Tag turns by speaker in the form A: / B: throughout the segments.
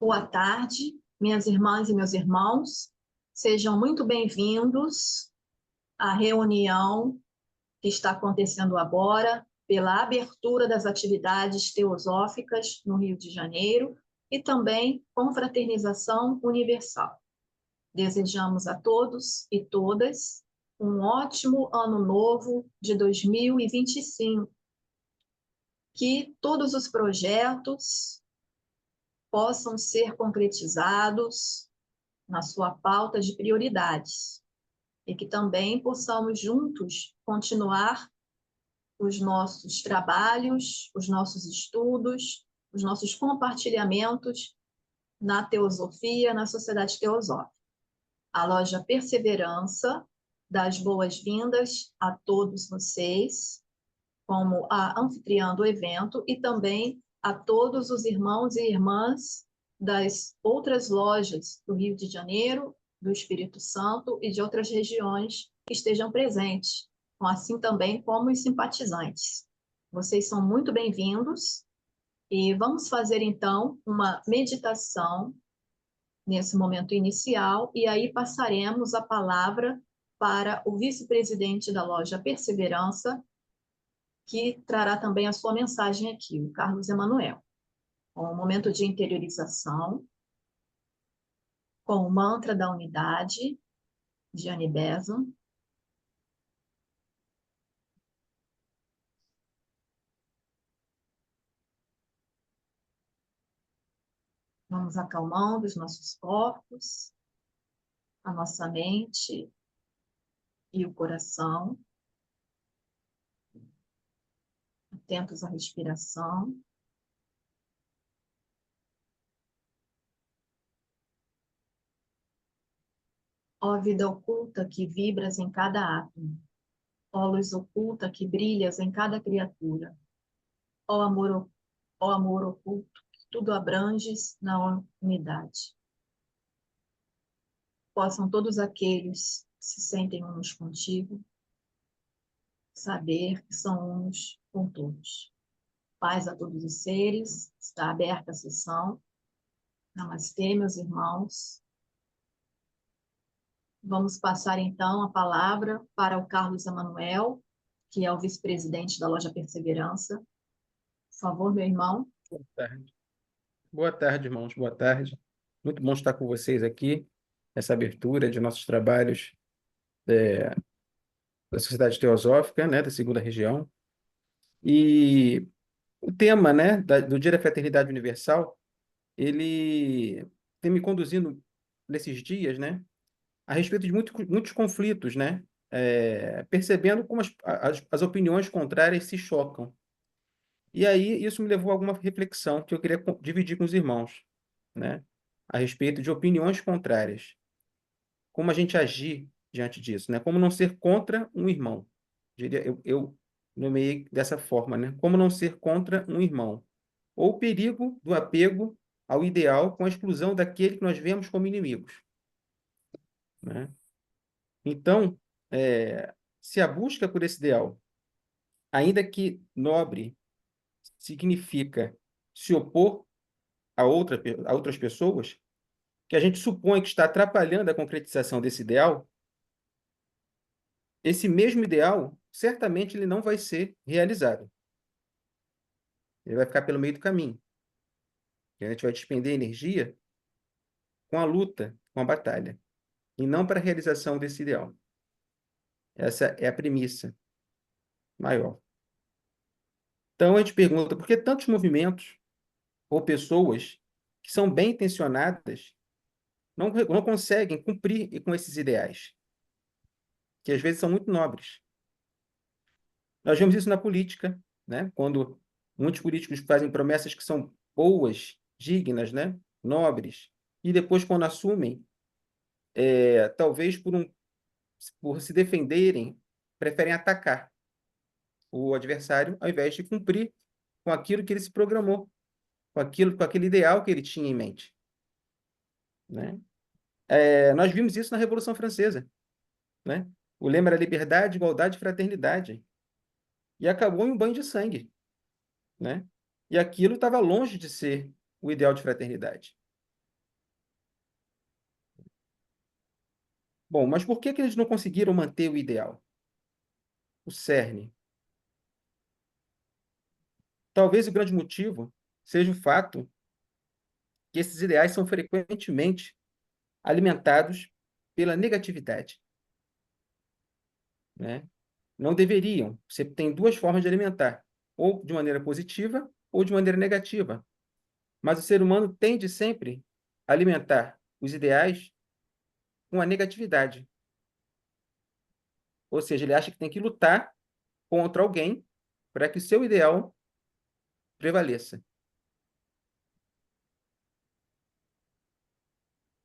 A: Boa tarde, minhas irmãs e meus irmãos. Sejam muito bem-vindos à reunião que está acontecendo agora pela abertura das atividades teosóficas no Rio de Janeiro e também confraternização universal. Desejamos a todos e todas um ótimo ano novo de 2025, que todos os projetos possam ser concretizados na sua pauta de prioridades e que também possamos juntos continuar os nossos trabalhos, os nossos estudos, os nossos compartilhamentos na teosofia, na sociedade teosófica. A loja Perseverança dá as boas-vindas a todos vocês, como a anfitriã do evento, e também a todos os irmãos e irmãs das outras lojas do Rio de Janeiro, do Espírito Santo e de outras regiões que estejam presentes, assim também como os simpatizantes. Vocês são muito bem-vindos e vamos fazer então uma meditação nesse momento inicial e aí passaremos a palavra para o vice-presidente da loja Perseverança, que trará também a sua mensagem aqui, o Carlos Emanuel. Um momento de interiorização, com o mantra da unidade, de Annie Besant. Vamos acalmando os nossos corpos, a nossa mente e o coração, atentos à respiração. Ó vida oculta que vibras em cada átomo, ó luz oculta que brilhas em cada criatura, ó amor oculto que tudo abranges na unidade. Possam todos aqueles que se sentem unos contigo saber que são uns com todos. Paz a todos os seres, está aberta a sessão. Namastê, meus irmãos. Vamos passar então a palavra para o Carlos Emanuel, que é o vice-presidente da loja Perseverança. Por favor, meu irmão.
B: Boa tarde. Boa tarde, irmãos. Boa tarde. Muito bom estar com vocês aqui, nessa abertura de nossos trabalhos da Sociedade Teosófica, né, da segunda região. E o tema, né, do Dia da Fraternidade Universal, ele tem me conduzindo nesses dias, né, a respeito de muitos conflitos, né, percebendo como as opiniões contrárias se chocam. E aí isso me levou a alguma reflexão que eu queria dividir com os irmãos, né, a respeito de opiniões contrárias. Como a gente agir diante disso, né? Como não ser contra um irmão. Eu nomeei dessa forma, né? Como não ser contra um irmão. Ou o perigo do apego ao ideal com a exclusão daquele que nós vemos como inimigos, né? Então, se a busca por esse ideal, ainda que nobre, significa se opor a outras pessoas, que a gente supõe que está atrapalhando a concretização desse ideal, esse mesmo ideal, certamente ele não vai ser realizado. Ele vai ficar pelo meio do caminho. E a gente vai despender energia com a luta, com a batalha, e não para a realização desse ideal. Essa é a premissa maior. Então a gente pergunta, por que tantos movimentos ou pessoas que são bem intencionadas não conseguem cumprir com esses ideais, que às vezes são muito nobres? Nós vemos isso na política, né? Quando muitos políticos fazem promessas que são boas, dignas, né? Nobres, e depois, quando assumem, talvez por se defenderem, preferem atacar o adversário ao invés de cumprir com aquilo que ele se programou, com aquele ideal que ele tinha em mente, né? Nós vimos isso na Revolução Francesa, né? O lema era liberdade, igualdade e fraternidade. E acabou em um banho de sangue, né? E aquilo estava longe de ser o ideal de fraternidade. Bom, mas por que que eles não conseguiram manter o ideal? O cerne. Talvez o grande motivo seja o fato que esses ideais são frequentemente alimentados pela negatividade, né? Não deveriam. Você tem duas formas de alimentar, ou de maneira positiva ou de maneira negativa. Mas o ser humano tende sempre a alimentar os ideais com a negatividade. Ou seja, ele acha que tem que lutar contra alguém para que o seu ideal prevaleça.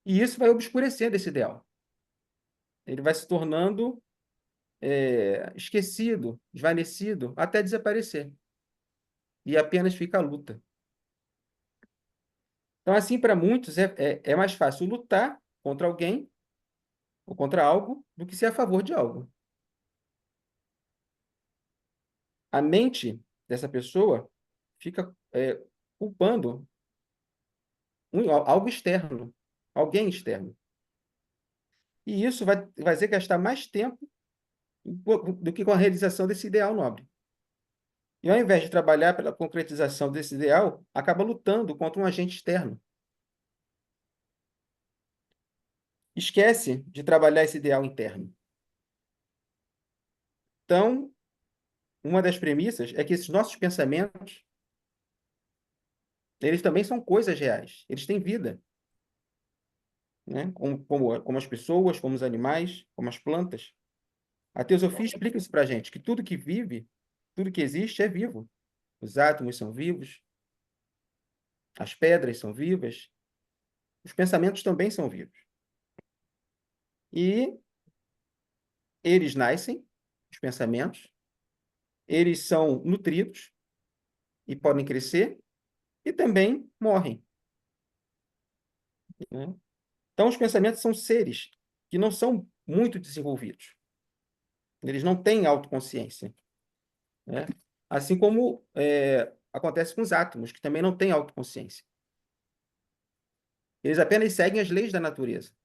B: E isso vai obscurecendo esse ideal. Ele vai se tornando esquecido, desvanecido, até desaparecer. E apenas fica a luta. Então, assim, para muitos, é mais fácil lutar contra alguém ou contra algo do que ser a favor de algo. A mente dessa pessoa fica culpando algo externo, alguém externo. E isso vai fazer gastar mais tempo do que com a realização desse ideal nobre. E ao invés de trabalhar pela concretização desse ideal, acaba lutando contra um agente externo. Esquece de trabalhar esse ideal interno. Então, uma das premissas é que esses nossos pensamentos, eles também são coisas reais. Eles têm vida, né? Como as pessoas, como os animais, como as plantas. A teosofia explica isso para a gente, que tudo que vive, tudo que existe é vivo. Os átomos são vivos, as pedras são vivas, os pensamentos também são vivos. E eles nascem, os pensamentos, eles são nutridos e podem crescer e também morrem, né? Então, os pensamentos são seres que não são muito desenvolvidos. Eles não têm autoconsciência, né? Assim como acontece com os átomos, que também não têm autoconsciência. Eles apenas seguem as leis da natureza.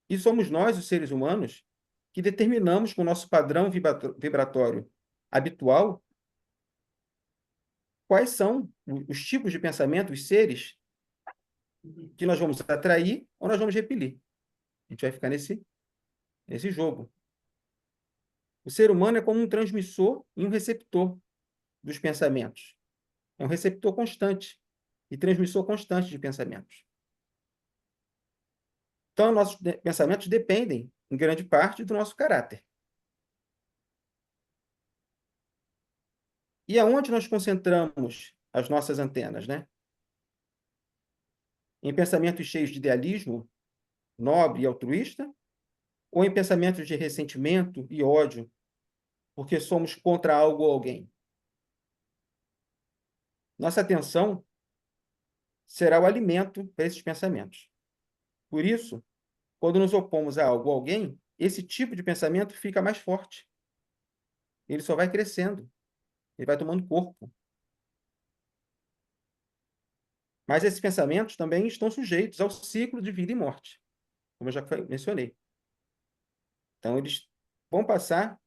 B: E somos nós, os seres humanos, que determinamos com o nosso padrão vibratório habitual quais são os tipos de pensamento, os seres que nós vamos atrair ou nós vamos repelir. A gente vai ficar nesse jogo. O ser humano é como um transmissor e um receptor dos pensamentos. É um receptor constante e transmissor constante de pensamentos. Então, nossos pensamentos dependem, em grande parte, do nosso caráter. E aonde nós concentramos as nossas antenas, né? Em pensamentos cheios de idealismo, nobre e altruísta, ou em pensamentos de ressentimento e ódio, porque somos contra algo ou alguém? Nossa atenção será o alimento para esses pensamentos. Por isso, quando nos opomos a algo ou alguém, esse tipo de pensamento fica mais forte. Ele só vai crescendo, ele vai tomando corpo. Mas esses pensamentos também estão sujeitos ao ciclo de vida e morte, como eu já mencionei. Então, eles vão passar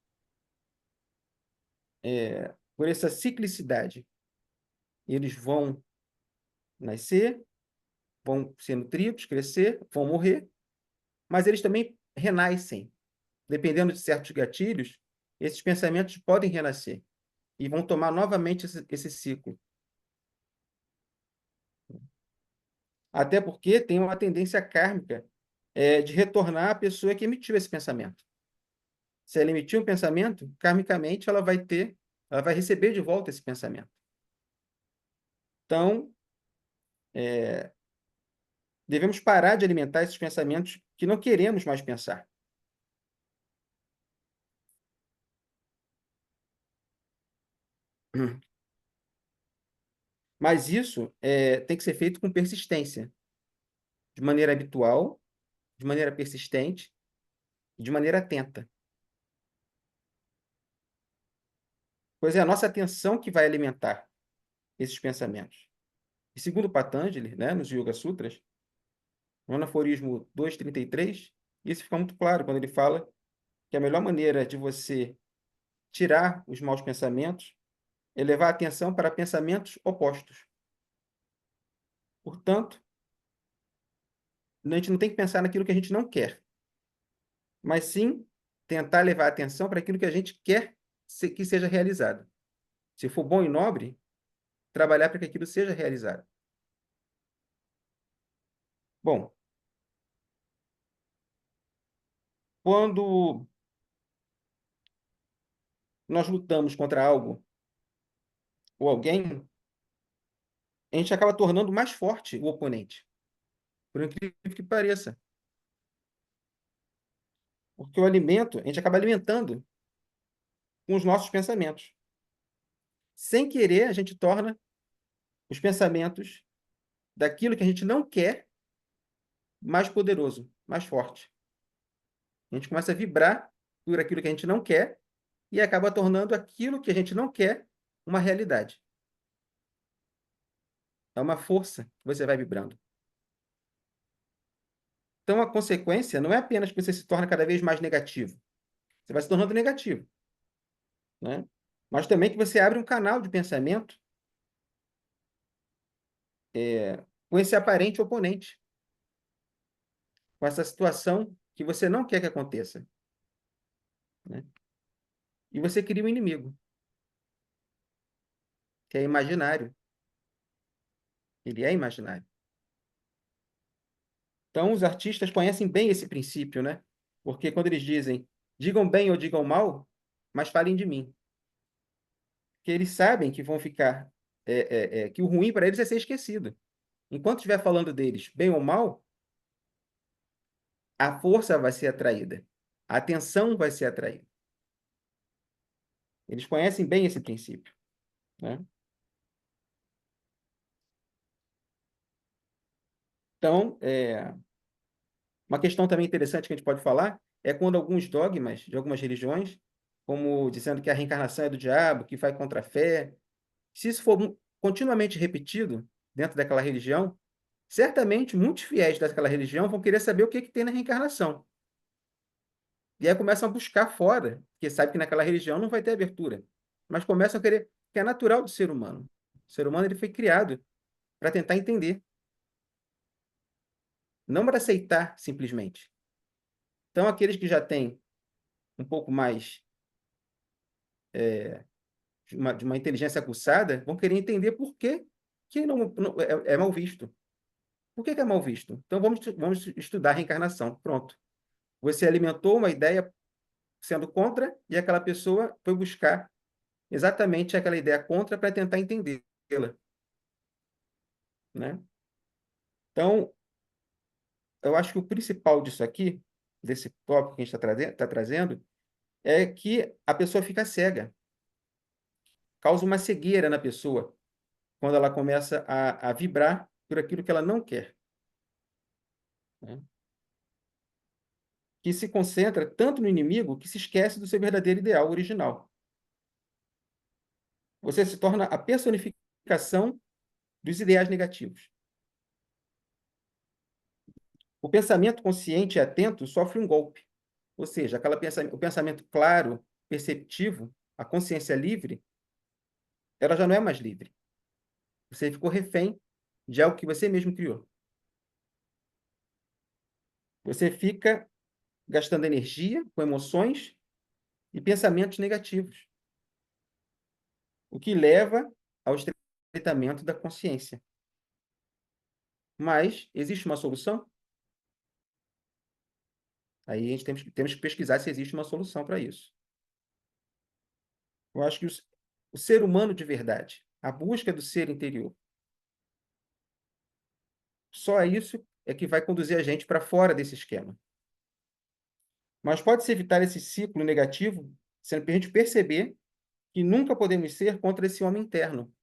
B: por essa ciclicidade. Eles vão nascer, vão ser nutridos, crescer, vão morrer, mas eles também renascem. Dependendo de certos gatilhos, esses pensamentos podem renascer e vão tomar novamente esse ciclo. Até porque tem uma tendência kármica de retornar à pessoa que emitiu esse pensamento. Se ela emitiu um pensamento, karmicamente ela vai receber de volta esse pensamento. Então, devemos parar de alimentar esses pensamentos que não queremos mais pensar. Mas isso tem que ser feito com persistência, de maneira habitual, de maneira persistente e de maneira atenta. Pois é a nossa atenção que vai alimentar esses pensamentos. E segundo Patanjali, né, nos Yoga Sutras, no aforismo 233, Isso fica muito claro quando ele fala que a melhor maneira de você tirar os maus pensamentos é levar a atenção para pensamentos opostos. Portanto, a gente não tem que pensar naquilo que a gente não quer, mas sim tentar levar a atenção para aquilo que a gente quer que seja realizado. Se for bom e nobre, trabalhar para que aquilo seja realizado. Bom, quando nós lutamos contra algo ou alguém, a gente acaba tornando mais forte o oponente, por incrível que pareça. Porque o alimento, a gente acaba alimentando com os nossos pensamentos. Sem querer, a gente torna os pensamentos daquilo que a gente não quer mais poderoso, mais forte. A gente começa a vibrar por aquilo que a gente não quer e acaba tornando aquilo que a gente não quer uma realidade. É uma força que você vai vibrando. Então, a consequência não é apenas que você se torna cada vez mais negativo. Você vai se tornando negativo, né? Mas também que você abre um canal de pensamento com esse aparente oponente, com essa situação que você não quer que aconteça, né? E você cria um inimigo, que é imaginário. Ele é imaginário. Então, os artistas conhecem bem esse princípio, né? Porque quando eles dizem, digam bem ou digam mal, mas falem de mim. Que eles sabem que vão ficar, que o ruim para eles é ser esquecido. Enquanto estiver falando deles, bem ou mal, a força vai ser atraída, a atenção vai ser atraída. Eles conhecem bem esse princípio, né? Então, uma questão também interessante que a gente pode falar é quando alguns dogmas de algumas religiões, como dizendo que a reencarnação é do diabo, que vai contra a fé, se isso for continuamente repetido dentro daquela religião, certamente muitos fiéis daquela religião vão querer saber o que que tem na reencarnação. E aí começam a buscar fora, porque sabe que naquela religião não vai ter abertura. Mas começam a querer, que é natural do ser humano. O ser humano ele foi criado para tentar entender, não para aceitar simplesmente. Então, aqueles que já têm um pouco mais de uma inteligência aguçada vão querer entender por que, que é mal visto. Por que é mal visto? Então, vamos estudar a reencarnação. Pronto. Você alimentou uma ideia sendo contra e aquela pessoa foi buscar exatamente aquela ideia contra para tentar entendê-la, né? Então, eu acho que o principal disso aqui, desse tópico que a gente está trazendo, é que a pessoa fica cega, causa uma cegueira na pessoa quando ela começa a vibrar por aquilo que ela não quer, né? Que se concentra tanto no inimigo que se esquece do seu verdadeiro ideal original. Você se torna a personificação dos ideais negativos. O pensamento consciente e atento sofre um golpe. Ou seja, o pensamento claro, perceptivo, a consciência livre, ela já não é mais livre. Você ficou refém de algo que você mesmo criou. Você fica gastando energia com emoções e pensamentos negativos, o que leva ao estreitamento da consciência. Mas existe uma solução? Aí a gente temos que pesquisar se existe uma solução para isso. Eu acho que o ser humano de verdade, a busca do ser interior, só isso é que vai conduzir a gente para fora desse esquema. Mas pode-se evitar esse ciclo negativo se a gente perceber que nunca podemos ser contra esse homem interno,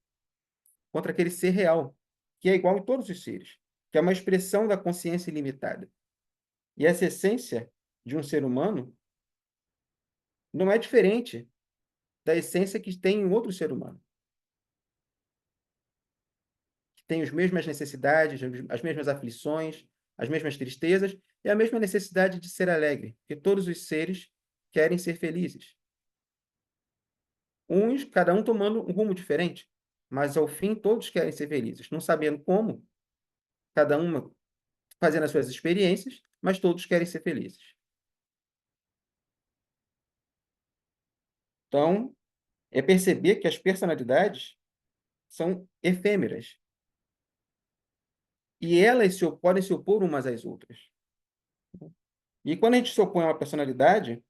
B: contra aquele ser real, que é igual em todos os seres, que é uma expressão da consciência ilimitada. E essa essência de um ser humano não é diferente da essência que tem em outro ser humano, que tem as mesmas necessidades, as mesmas aflições, as mesmas tristezas, É a mesma necessidade de ser alegre, que todos os seres querem ser felizes. Cada um tomando um rumo diferente, mas ao fim todos querem ser felizes, não sabendo como, cada uma fazendo as suas experiências, mas todos querem ser felizes. Então, é perceber que as personalidades são efêmeras e elas podem se opor umas às outras. E quando a gente se opõe a uma personalidade,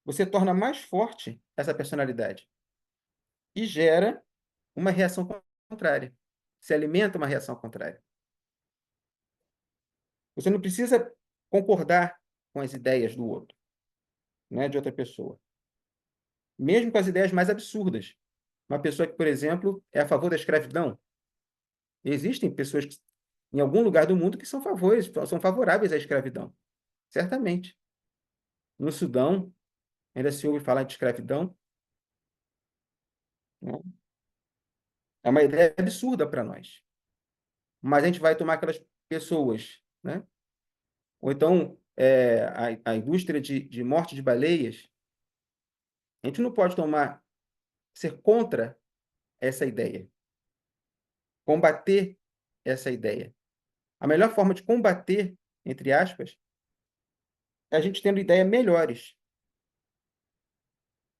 B: você torna mais forte essa personalidade e gera uma reação contrária. Se alimenta uma reação contrária. Você não precisa concordar com as ideias do outro, né, de outra pessoa. Mesmo com as ideias mais absurdas. Uma pessoa que, por exemplo, é a favor da escravidão. Existem pessoas em algum lugar do mundo que são favoráveis à escravidão. Certamente. No Sudão, ainda se ouve falar de escravidão. Né? É uma ideia absurda para nós. Mas a gente vai tomar aquelas pessoas, né? Ou então a indústria de morte de baleias, a gente não pode ser contra essa ideia, combater essa ideia. A melhor forma de combater, entre aspas, é a gente tendo ideias melhores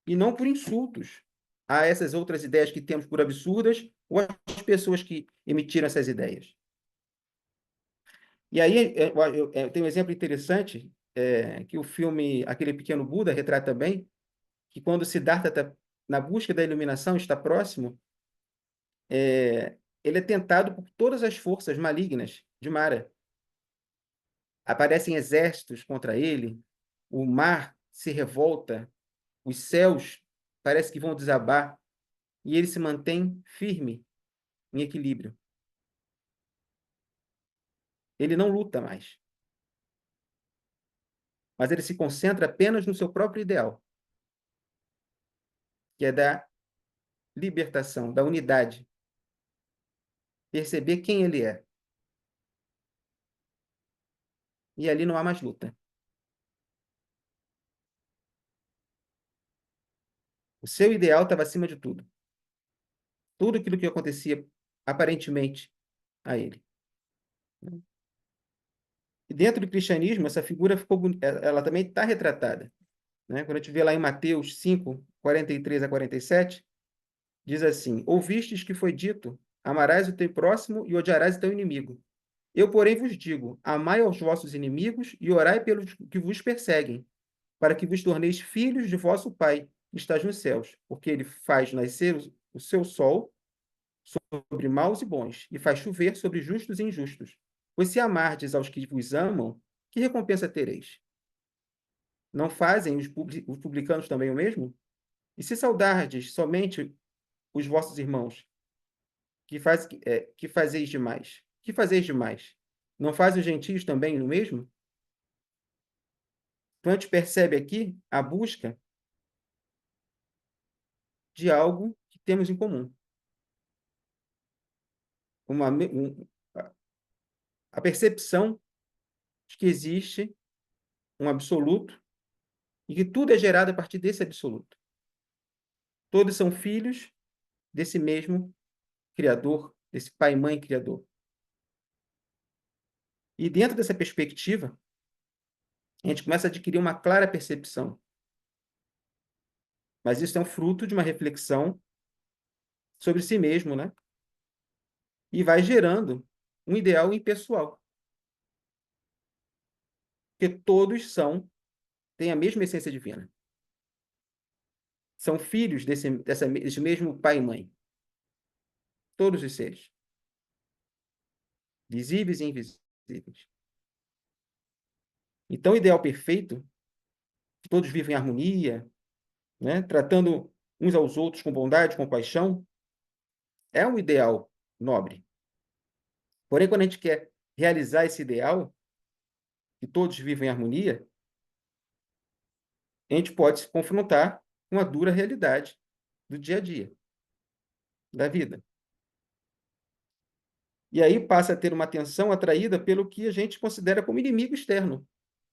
B: e não por insultos a essas outras ideias que temos por absurdas ou às pessoas que emitiram essas ideias. E aí eu tenho um exemplo interessante que o filme Aquele Pequeno Buda retrata bem, que quando Siddhartha está na busca da iluminação, está próximo, ele é tentado por todas as forças malignas de Mara. Aparecem exércitos contra ele, o mar se revolta, os céus parece que vão desabar, e ele se mantém firme, em equilíbrio. Ele não luta mais, mas ele se concentra apenas no seu próprio ideal, que é da libertação, da unidade. Perceber quem ele é. E ali não há mais luta. O seu ideal estava acima de tudo. Tudo aquilo que acontecia aparentemente a ele. E dentro do cristianismo, essa figura ela também está retratada. Né? Quando a gente vê lá em Mateus 5, 43 a 47, diz assim: Ouvistes que foi dito, amarás o teu próximo e odiarás o teu inimigo. Eu, porém, vos digo, amai aos vossos inimigos e orai pelos que vos perseguem, para que vos torneis filhos de vosso Pai, que estás nos céus, porque ele faz nascer o seu sol sobre maus e bons, e faz chover sobre justos e injustos. Pois se amardes aos que vos amam, que recompensa tereis? Não fazem os publicanos também o mesmo? E se saudardes somente os vossos irmãos, que fazeis demais? Que fazeis demais? Não fazem os gentios também o mesmo? Então a gente percebe aqui a busca de algo que temos em comum. A percepção de que existe um absoluto e que tudo é gerado a partir desse absoluto. Todos são filhos desse mesmo Criador, desse Pai e Mãe Criador. E dentro dessa perspectiva, a gente começa a adquirir uma clara percepção. Mas isso é um fruto de uma reflexão sobre si mesmo, né? E vai gerando um ideal impessoal. Porque todos têm a mesma essência divina. São filhos desse mesmo pai e mãe. Todos os seres. Visíveis e invisíveis. Então, o ideal perfeito, que todos vivem em harmonia, né? Tratando uns aos outros com bondade, compaixão, é um ideal nobre. Porém, quando a gente quer realizar esse ideal, que todos vivem em harmonia, a gente pode se confrontar com a dura realidade do dia a dia, da vida. E aí passa a ter uma atenção atraída pelo que a gente considera como inimigo externo.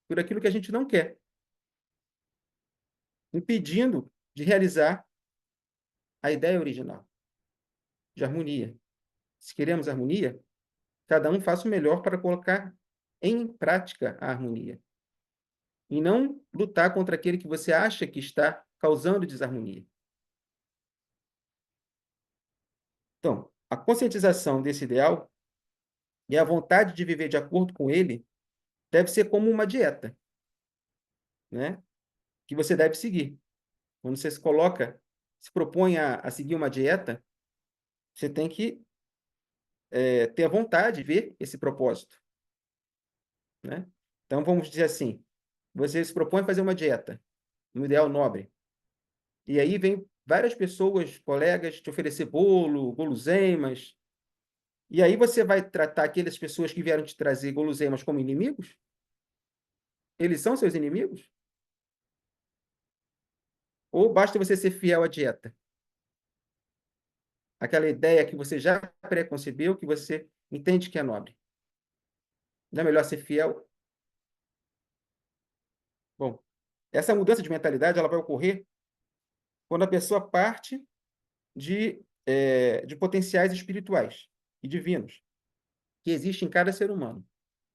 B: por aquilo que a gente não quer, impedindo de realizar a ideia original de harmonia. Se queremos harmonia, cada um faça o melhor para colocar em prática a harmonia. E não lutar contra aquele que você acha que está causando desarmonia. Então, a conscientização desse ideal e a vontade de viver de acordo com ele deve ser como uma dieta, né? Que você deve seguir. Quando você se propõe a seguir uma dieta, você tem que ter a vontade de ver esse propósito, né? Então, vamos dizer assim, você se propõe a fazer uma dieta, um ideal nobre, e aí vem várias pessoas, colegas, te oferecer bolo, guloseimas, e aí você vai tratar aquelas pessoas que vieram te trazer guloseimas como inimigos? Eles são seus inimigos? Ou basta você ser fiel à dieta? Aquela ideia que você já preconcebeu, que você entende que é nobre. Não é melhor ser fiel? Bom, essa mudança de mentalidade ela vai ocorrer quando a pessoa parte de potenciais espirituais e divinos que existem em cada ser humano.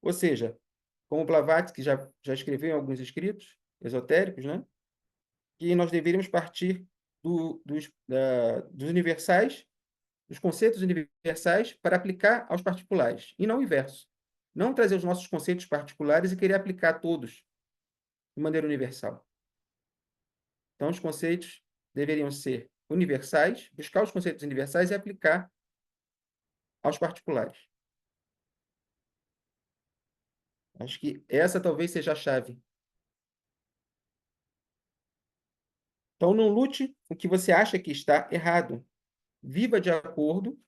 B: Ou seja, como Blavatsky já escreveu em alguns escritos esotéricos, né, que nós deveríamos partir dos universais, dos conceitos universais, para aplicar aos particulares, e não o inverso. Não trazer os nossos conceitos particulares e querer aplicar a todos de maneira universal. Então, os conceitos deveriam ser universais, buscar os conceitos universais e aplicar aos particulares. Acho que essa talvez seja a chave. Então, não lute o que você acha que está errado. Viva de acordo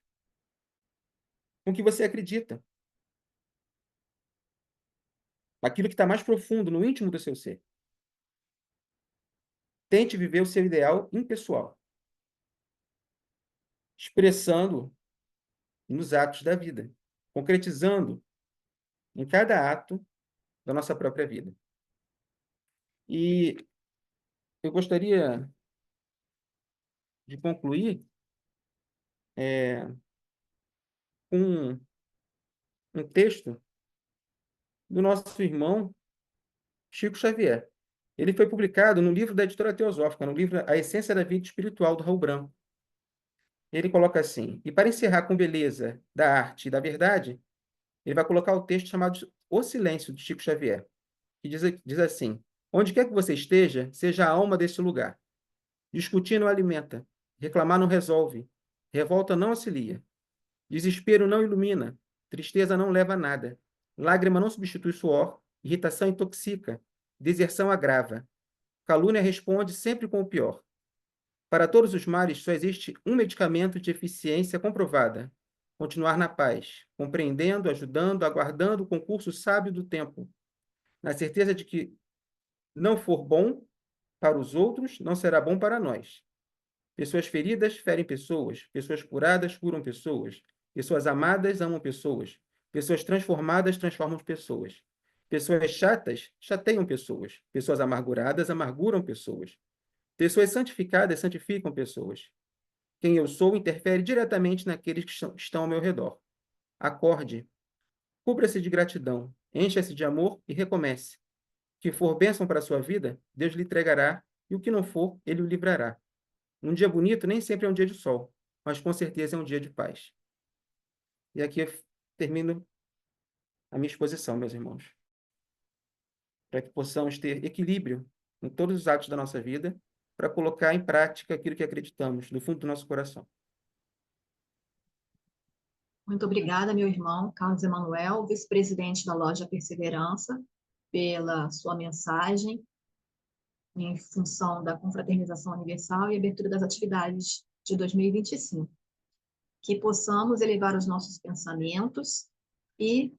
B: com o que você acredita. Aquilo que está mais profundo, no íntimo do seu ser. Tente viver o seu ideal impessoal, expressando nos atos da vida, concretizando em cada ato da nossa própria vida. E eu gostaria de concluir com um texto do nosso irmão Chico Xavier. Ele foi publicado no livro da Editora Teosófica, no livro A Essência da Vida Espiritual, do Raul Branco. Ele coloca assim, e para encerrar com beleza da arte e da verdade, ele vai colocar o texto chamado O Silêncio, de Chico Xavier, que diz assim, onde quer que você esteja, seja a alma desse lugar. Discutir não alimenta, reclamar não resolve, revolta não auxilia, desespero não ilumina, tristeza não leva a nada, lágrima não substitui suor, irritação intoxica, deserção agrava, calúnia responde sempre com o pior. Para todos os males só existe um medicamento de eficiência comprovada: continuar na paz, compreendendo, ajudando, aguardando o concurso sábio do tempo, na certeza de que não for bom para os outros, não será bom para nós. Pessoas feridas ferem pessoas, pessoas curadas curam pessoas, pessoas amadas amam pessoas, pessoas transformadas transformam pessoas. Pessoas chatas chateiam pessoas, pessoas amarguradas amarguram pessoas. Pessoas santificadas santificam pessoas. Quem eu sou interfere diretamente naqueles que estão ao meu redor. Acorde, cubra-se de gratidão, encha-se de amor e recomece. O que for bênção para a sua vida, Deus lhe entregará, e o que não for, ele o livrará. Um dia bonito nem sempre é um dia de sol, mas com certeza é um dia de paz. E aqui eu termino a minha exposição, meus irmãos, para que possamos ter equilíbrio em todos os atos da nossa vida, para colocar em prática aquilo que acreditamos, do fundo do nosso coração.
A: Muito obrigada, meu irmão Carlos Emanuel, vice-presidente da Loja Perseverança, pela sua mensagem em função da confraternização universal e abertura das atividades de 2025. Que possamos elevar os nossos pensamentos e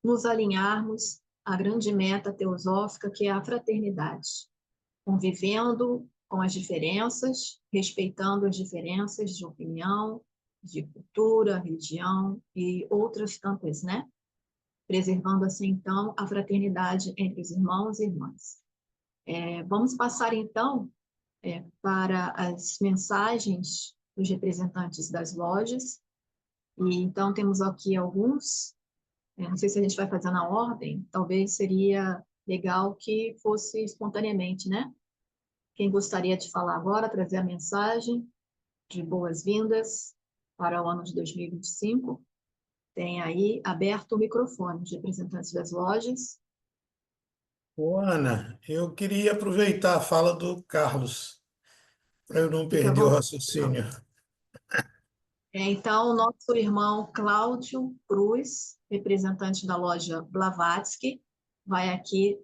A: nos alinharmos à grande meta teosófica, que é a fraternidade, convivendo com as diferenças, respeitando as diferenças de opinião, de cultura, religião e outras tantas, né? preservando assim, então, a fraternidade entre os irmãos e irmãs. Vamos passar, então, para as mensagens dos representantes das lojas. E então temos aqui alguns, não sei se a gente vai fazer na ordem, talvez seria legal que fosse espontaneamente, né? Quem gostaria de falar agora, trazer a mensagem de boas-vindas para o ano de 2025, tem aí aberto o microfone de representantes das lojas.
C: Ô, Ana, eu queria aproveitar a fala do Carlos, para eu não
A: Fica à
C: perder o
A: vontade.
C: raciocínio.
A: Então, o nosso irmão Cláudio Cruz, representante da loja Blavatsky, vai aqui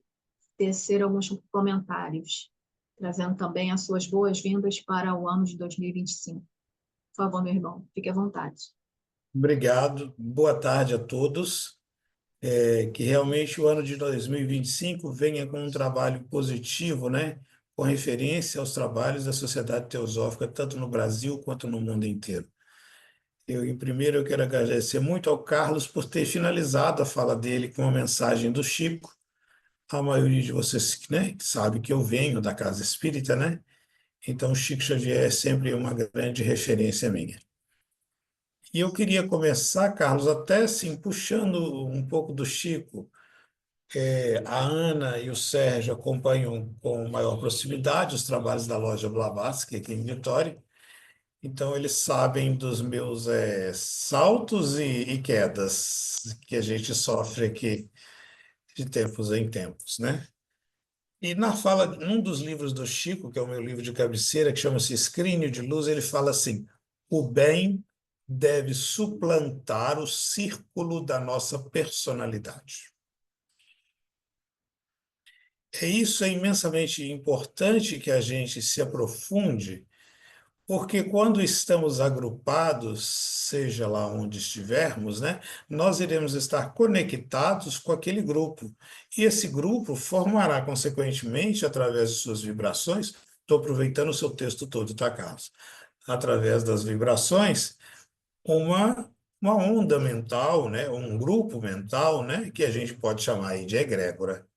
A: tecer alguns comentários, trazendo também as suas boas-vindas para o ano de 2025. Por favor, meu irmão, fique à vontade.
C: Obrigado, boa tarde a todos. Que realmente o ano de 2025 venha com um trabalho positivo, né? Com referência aos trabalhos da Sociedade Teosófica, tanto no Brasil quanto no mundo inteiro. Em primeiro, eu quero agradecer muito ao Carlos por ter finalizado a fala dele com a mensagem do Chico. A maioria de vocês, né, sabe que eu venho da casa espírita, né? Então, o Chico Xavier é sempre uma grande referência minha. E eu queria começar, Carlos, até assim, puxando um pouco do Chico. A Ana e o Sérgio acompanham com maior proximidade os trabalhos da loja Blavatsky aqui em Vitória. Então, eles sabem dos meus saltos e quedas que a gente sofre aqui de tempos em tempos, né? E na fala, num dos livros do Chico, que é o meu livro de cabeceira, que chama-se Escrínio de Luz, ele fala assim: o bem deve suplantar o círculo da nossa personalidade. Isso é imensamente importante que a gente se aprofunde, porque quando estamos agrupados, seja lá onde estivermos, né, nós iremos estar conectados com aquele grupo. E esse grupo formará, consequentemente, através de suas vibrações, estou aproveitando o seu texto todo, tá, Carlos? Através das vibrações, uma onda mental, né, um grupo mental, né, que a gente pode chamar aí de egrégora.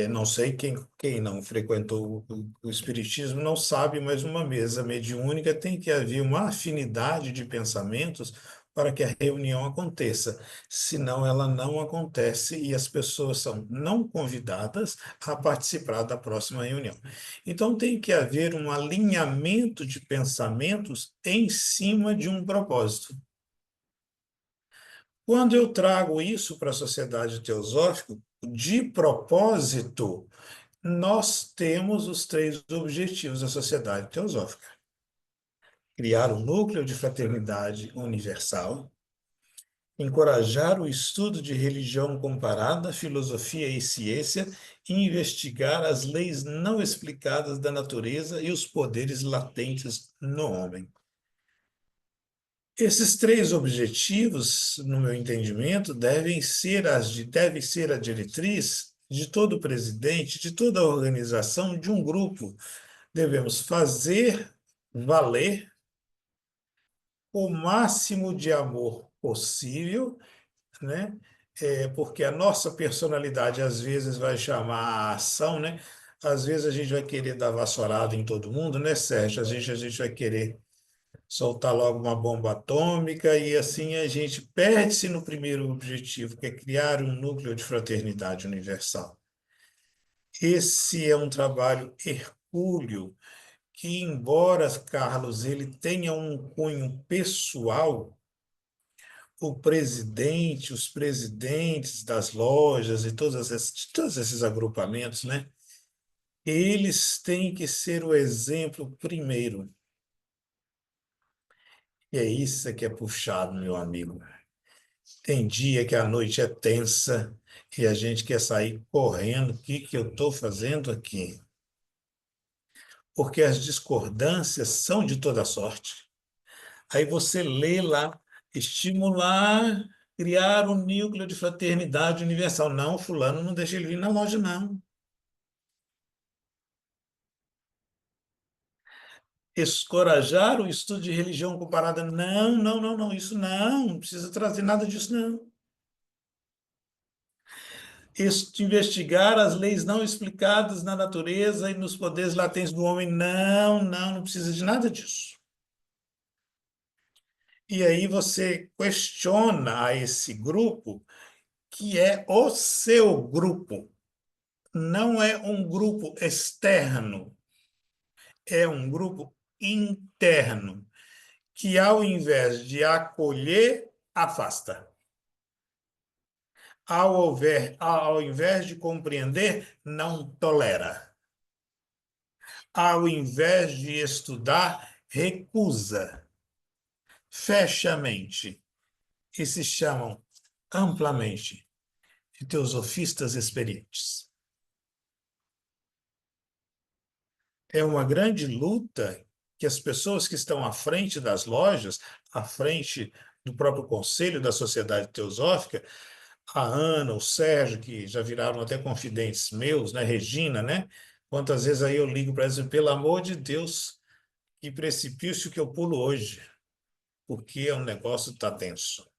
C: Não sei quem não frequentou o Espiritismo não sabe, mas uma mesa mediúnica tem que haver uma afinidade de pensamentos para que a reunião aconteça. Senão, ela não acontece e as pessoas são não convidadas a participar da próxima reunião. Então, tem que haver um alinhamento de pensamentos em cima de um propósito. Quando eu trago isso para a sociedade teosófica, de propósito, nós temos os três objetivos da sociedade teosófica: criar um núcleo de fraternidade universal, encorajar o estudo de religião comparada, filosofia e ciência, e investigar as leis não explicadas da natureza e os poderes latentes no homem. Esses três objetivos, no meu entendimento, deve ser a diretriz de todo presidente, de toda organização, de um grupo. Devemos fazer valer o máximo de amor possível, né? Porque a nossa personalidade às vezes vai chamar a ação, né? Às vezes a gente vai querer dar vassourada em todo mundo, né, Sérgio? A gente vai querer soltar logo uma bomba atômica e assim a gente perde-se no primeiro objetivo, que é criar um núcleo de fraternidade universal. Esse é um trabalho hercúleo que, embora, Carlos, ele tenha um cunho pessoal, o presidente, os presidentes das lojas e todos esses agrupamentos, né? Eles têm que ser o exemplo primeiro. E é isso que é puxado, meu amigo. Tem dia que a noite é tensa e a gente quer sair correndo. O que que eu estou fazendo aqui? Porque as discordâncias são de toda sorte. Aí você lê lá, estimular, criar um núcleo de fraternidade universal. Não, fulano, não deixa ele vir na loja, não. Escorajar o estudo de religião comparada. Não, não, não, não, isso não precisa trazer nada disso, não. investigar as leis não explicadas na natureza e nos poderes latentes do homem. Não, não precisa de nada disso. E aí você questiona a esse grupo, que é o seu grupo. Não é um grupo externo, é um grupo interno, que ao invés de acolher, afasta. Ao invés de compreender, não tolera. Ao invés de estudar, recusa. Fecha a mente. E se chamam amplamente de teosofistas experientes. É uma grande luta que as pessoas que estão à frente das lojas, à frente do próprio conselho da Sociedade Teosófica, a Ana, o Sérgio, que já viraram até confidentes meus, né? Regina, né? Quantas vezes aí eu ligo para eles, pelo amor de Deus, que precipício que eu pulo hoje, porque o negócio está tenso.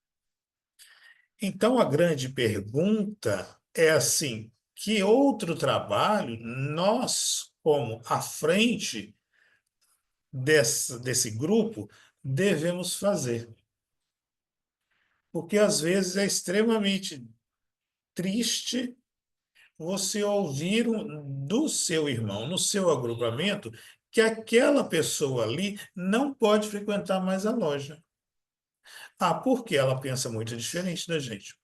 C: Então, a grande pergunta é assim, que outro trabalho nós, como à frente desse grupo, devemos fazer? Porque, às vezes, é extremamente triste você ouvir do seu irmão, no seu agrupamento, que aquela pessoa ali não pode frequentar mais a loja. Ah, porque ela pensa muito diferente da gente.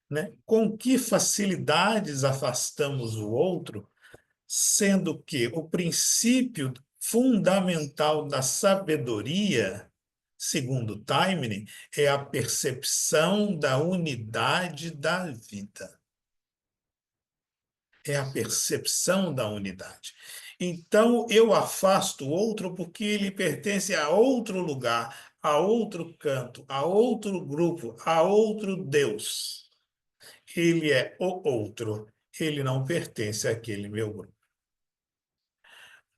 C: Né? Com que facilidades afastamos o outro, sendo que o princípio fundamental da sabedoria, segundo Taimni, é a percepção da unidade da vida. É a percepção da unidade. Então, eu afasto o outro porque ele pertence a outro lugar, a outro canto, a outro grupo, a outro Deus. Ele é o outro, ele não pertence àquele meu grupo.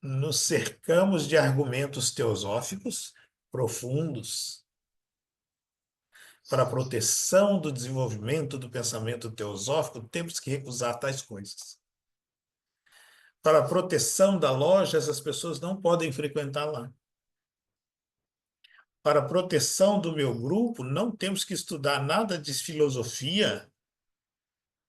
C: Nos cercamos de argumentos teosóficos profundos para a proteção do desenvolvimento do pensamento teosófico, temos que recusar tais coisas. Para a proteção da loja, essas pessoas não podem frequentar lá. Para a proteção do meu grupo, não temos que estudar nada de filosofia.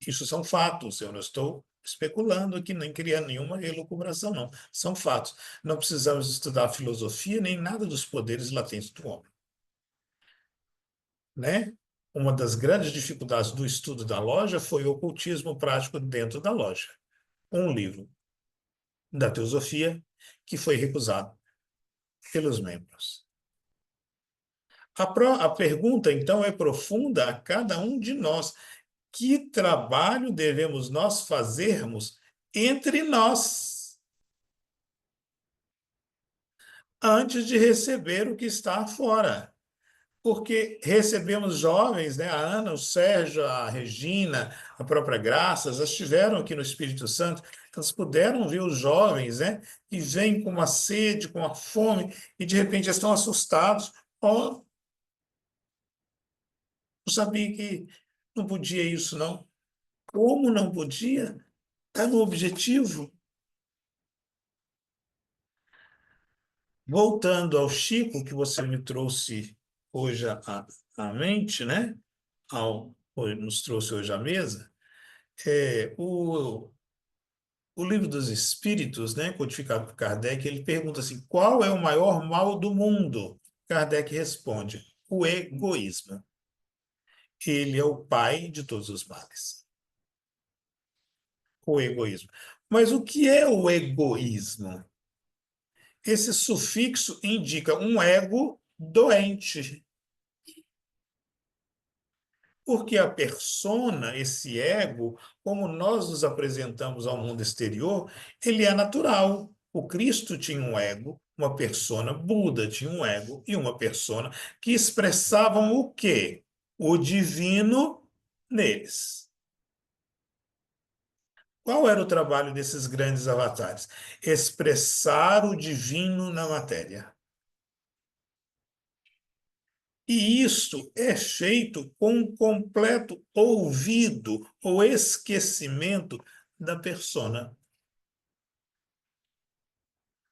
C: Isso são fatos, eu não estou especulando aqui, nem criando nenhuma elucubração, não. São fatos. Não precisamos estudar filosofia nem nada dos poderes latentes do homem. Né? Uma das grandes dificuldades do estudo da loja foi o ocultismo prático dentro da loja. Um livro da teosofia que foi recusado pelos membros. A pergunta, então, é profunda a cada um de nós. Que trabalho devemos nós fazermos entre nós antes de receber o que está fora? Porque recebemos jovens, né? A Ana, o Sérgio, a Regina, a própria Graça, elas estiveram aqui no Espírito Santo, elas puderam ver os jovens, né? Que vêm com uma sede, com uma fome, e de repente estão assustados. Oh, não sabia que não podia isso, não. Como não podia? Está no objetivo. Voltando ao Chico, que você me trouxe hoje à mente, né? Nos trouxe hoje à mesa, o Livro dos Espíritos, né, codificado por Kardec, ele pergunta assim, qual é o maior mal do mundo? Kardec responde, o egoísmo. Ele é o pai de todos os males. O egoísmo. Mas o que é o egoísmo? Esse sufixo indica um ego doente. Porque a persona, esse ego, como nós nos apresentamos ao mundo exterior, ele é natural. O Cristo tinha um ego, uma persona, Buda tinha um ego e uma persona que expressavam o quê? O divino neles. Qual era o trabalho desses grandes avatares? Expressar o divino na matéria. E isso é feito com um completo olvido ou esquecimento da persona.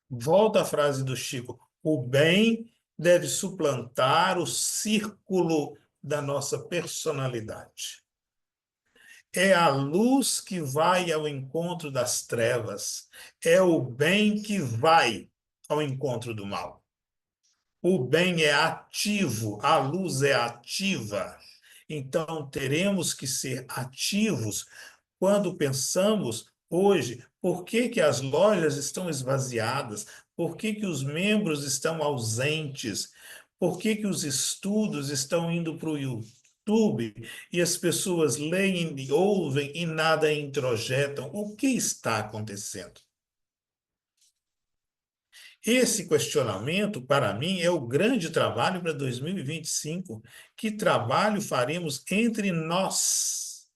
C: Volta à frase do Chico: o bem deve suplantar o círculo da nossa personalidade. É a luz que vai ao encontro das trevas. É o bem que vai ao encontro do mal. O bem é ativo, a luz é ativa. Então, teremos que ser ativos quando pensamos hoje por que que as lojas estão esvaziadas, por que que os membros estão ausentes, por que que os estudos estão indo para o YouTube e as pessoas leem e ouvem e nada introjetam. O que está acontecendo? Esse questionamento, para mim, é o grande trabalho para 2025. Que trabalho faremos entre nós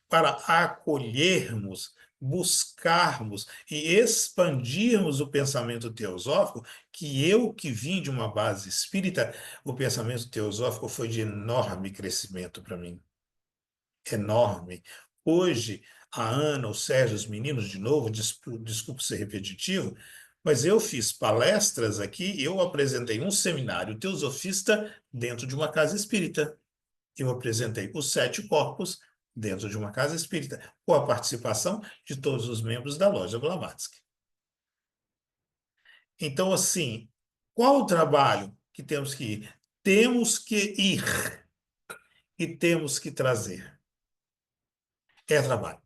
C: para acolhermos, buscarmos e expandirmos o pensamento teosófico, que vim de uma base espírita, o pensamento teosófico foi de enorme crescimento para mim. Enorme. Hoje, a Ana, o Sérgio, os meninos, de novo, desculpe ser repetitivo, mas eu fiz palestras aqui, eu apresentei um seminário teosofista dentro de uma casa espírita. Eu apresentei os 7 corpos dentro de uma casa espírita, com a participação de todos os membros da loja Blavatsky. Então, assim, qual o trabalho que temos que ir? Temos que ir e temos que trazer. É trabalho.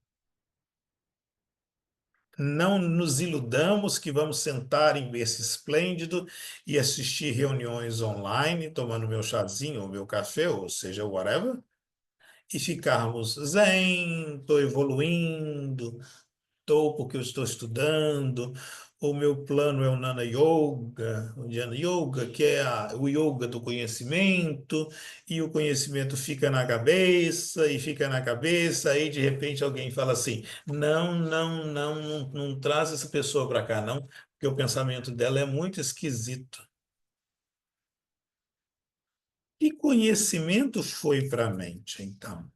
C: Não nos iludamos que vamos sentar em berço esplêndido e assistir reuniões online, tomando meu chazinho ou meu café, ou seja, whatever, e ficarmos zen, estou evoluindo, estou porque eu estou estudando, o meu plano é o Nana Yoga, o Jnana Yoga, que é o yoga do conhecimento, e o conhecimento fica na cabeça, e fica na cabeça, aí de repente alguém fala assim, não traz essa pessoa para cá, não, porque o pensamento dela é muito esquisito. Que conhecimento foi para a mente, então?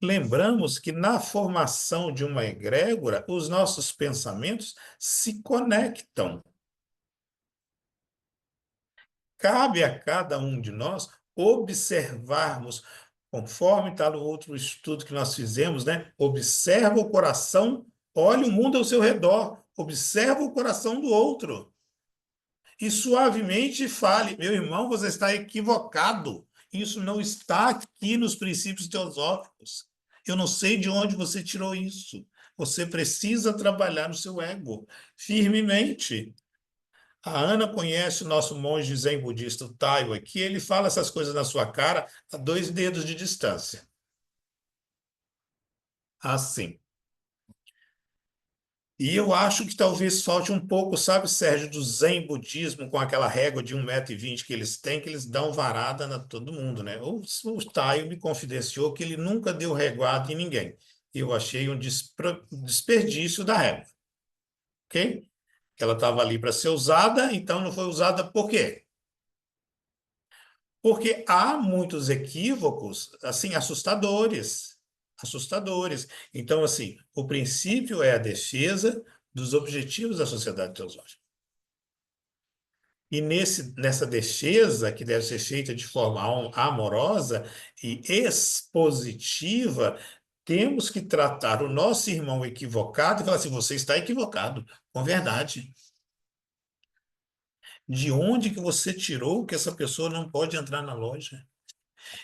C: Lembramos que na formação de uma egrégora, os nossos pensamentos se conectam. Cabe a cada um de nós observarmos, conforme está no outro estudo que nós fizemos, né? Observa o coração, olhe o mundo ao seu redor, observa o coração do outro. E suavemente fale, meu irmão, você está equivocado. Isso não está aqui nos princípios teosóficos. Eu não sei de onde você tirou isso. Você precisa trabalhar no seu ego, firmemente. A Ana conhece o nosso monge zen budista, o Taiwo, aqui. Ele fala essas coisas na sua cara a 2 dedos de distância. Assim. E eu acho que talvez falte um pouco, sabe, Sérgio, do zen budismo, com aquela régua de 1,20 m que eles têm, que eles dão varada na todo mundo, né? O Taio me confidenciou que ele nunca deu reguada em ninguém. Eu achei um desperdício da régua, ok? Ela estava ali para ser usada, então não foi usada por quê? Porque há muitos equívocos, assim, assustadores. Assustadores. Então, assim, o princípio é a defesa dos objetivos da sociedade teosófica. E nessa defesa, que deve ser feita de forma amorosa e expositiva, temos que tratar o nosso irmão equivocado e falar assim: você está equivocado, com verdade. De onde que você tirou que essa pessoa não pode entrar na loja?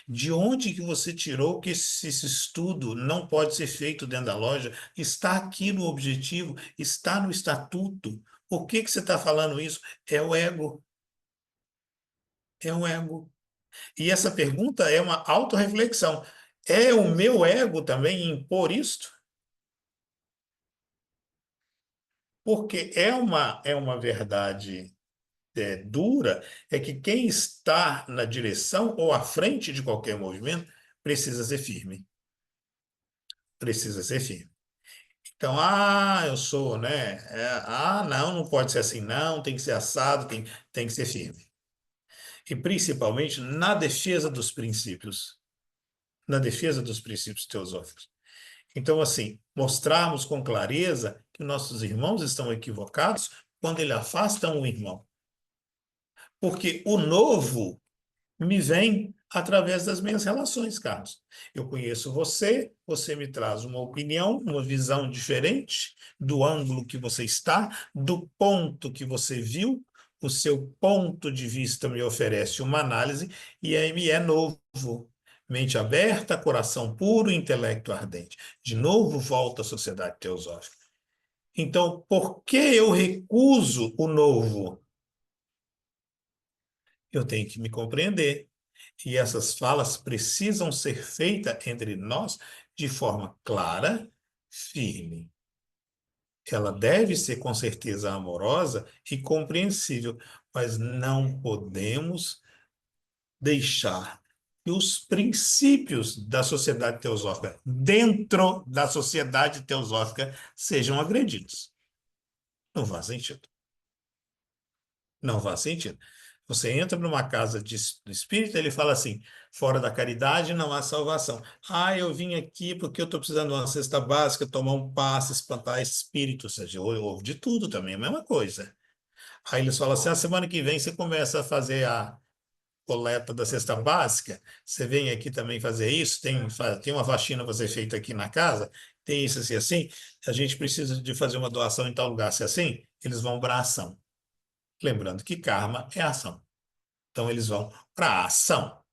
C: De onde que você tirou que esse estudo não pode ser feito dentro da loja? Está aqui no objetivo, está no estatuto. Por que que você está falando isso? É o ego. É o ego. E essa pergunta é uma autorreflexão. É o meu ego também impor isto? Porque é uma verdade dura, é que quem está na direção ou à frente de qualquer movimento precisa ser firme. Precisa ser firme. Então, eu sou, né? Não pode ser assim, não, tem que ser assado, tem que ser firme. e principalmente na defesa dos princípios, teosóficos. Então, assim, mostrarmos com clareza que nossos irmãos estão equivocados quando eles afastam o irmão. Porque o novo me vem através das minhas relações, Carlos. Eu conheço você, você me traz uma opinião, uma visão diferente do ângulo que você está, do ponto que você viu, o seu ponto de vista me oferece uma análise e aí me é novo. Mente aberta, coração puro, intelecto ardente. De novo, volta à sociedade teosófica. Então, por que eu recuso o novo? Eu tenho que me compreender. E essas falas precisam ser feitas entre nós de forma clara, firme. Ela deve ser, com certeza, amorosa e compreensível, mas não podemos deixar que os princípios da sociedade teosófica, dentro da sociedade teosófica, sejam agredidos. Não faz sentido. Não faz sentido. Você entra numa casa do espírito, ele fala assim: fora da caridade não há salvação. Ah, eu vim aqui porque eu estou precisando de uma cesta básica, tomar um passe, espantar espírito. Ou seja, houve de tudo também, a mesma coisa. Aí eles falam assim: a semana que vem você começa a fazer a coleta da cesta básica, você vem aqui também fazer isso, tem uma faxina para ser feita aqui na casa, tem isso assim, assim, a gente precisa de fazer uma doação em tal lugar, se assim, eles vão para a ação. Lembrando que karma é ação. Então, eles vão para a ação.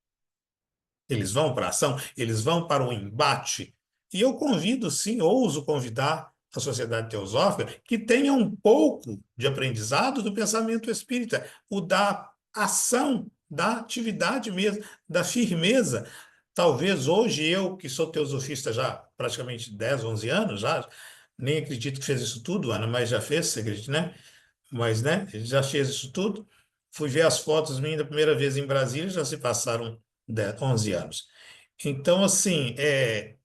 C: Eles vão para a ação, eles vão para o embate. E eu convido, sim, ouso convidar a sociedade teosófica que tenha um pouco de aprendizado do pensamento espírita, o da ação, da atividade mesmo, da firmeza. Talvez hoje eu, que sou teosofista já praticamente 10, 11 anos, já, nem acredito que fez isso tudo, Ana, mas já fez, você acredita, né? Mas, né, já fez isso tudo. Fui ver as fotos minhas da primeira vez em Brasília, já se passaram 11 anos. Então, assim,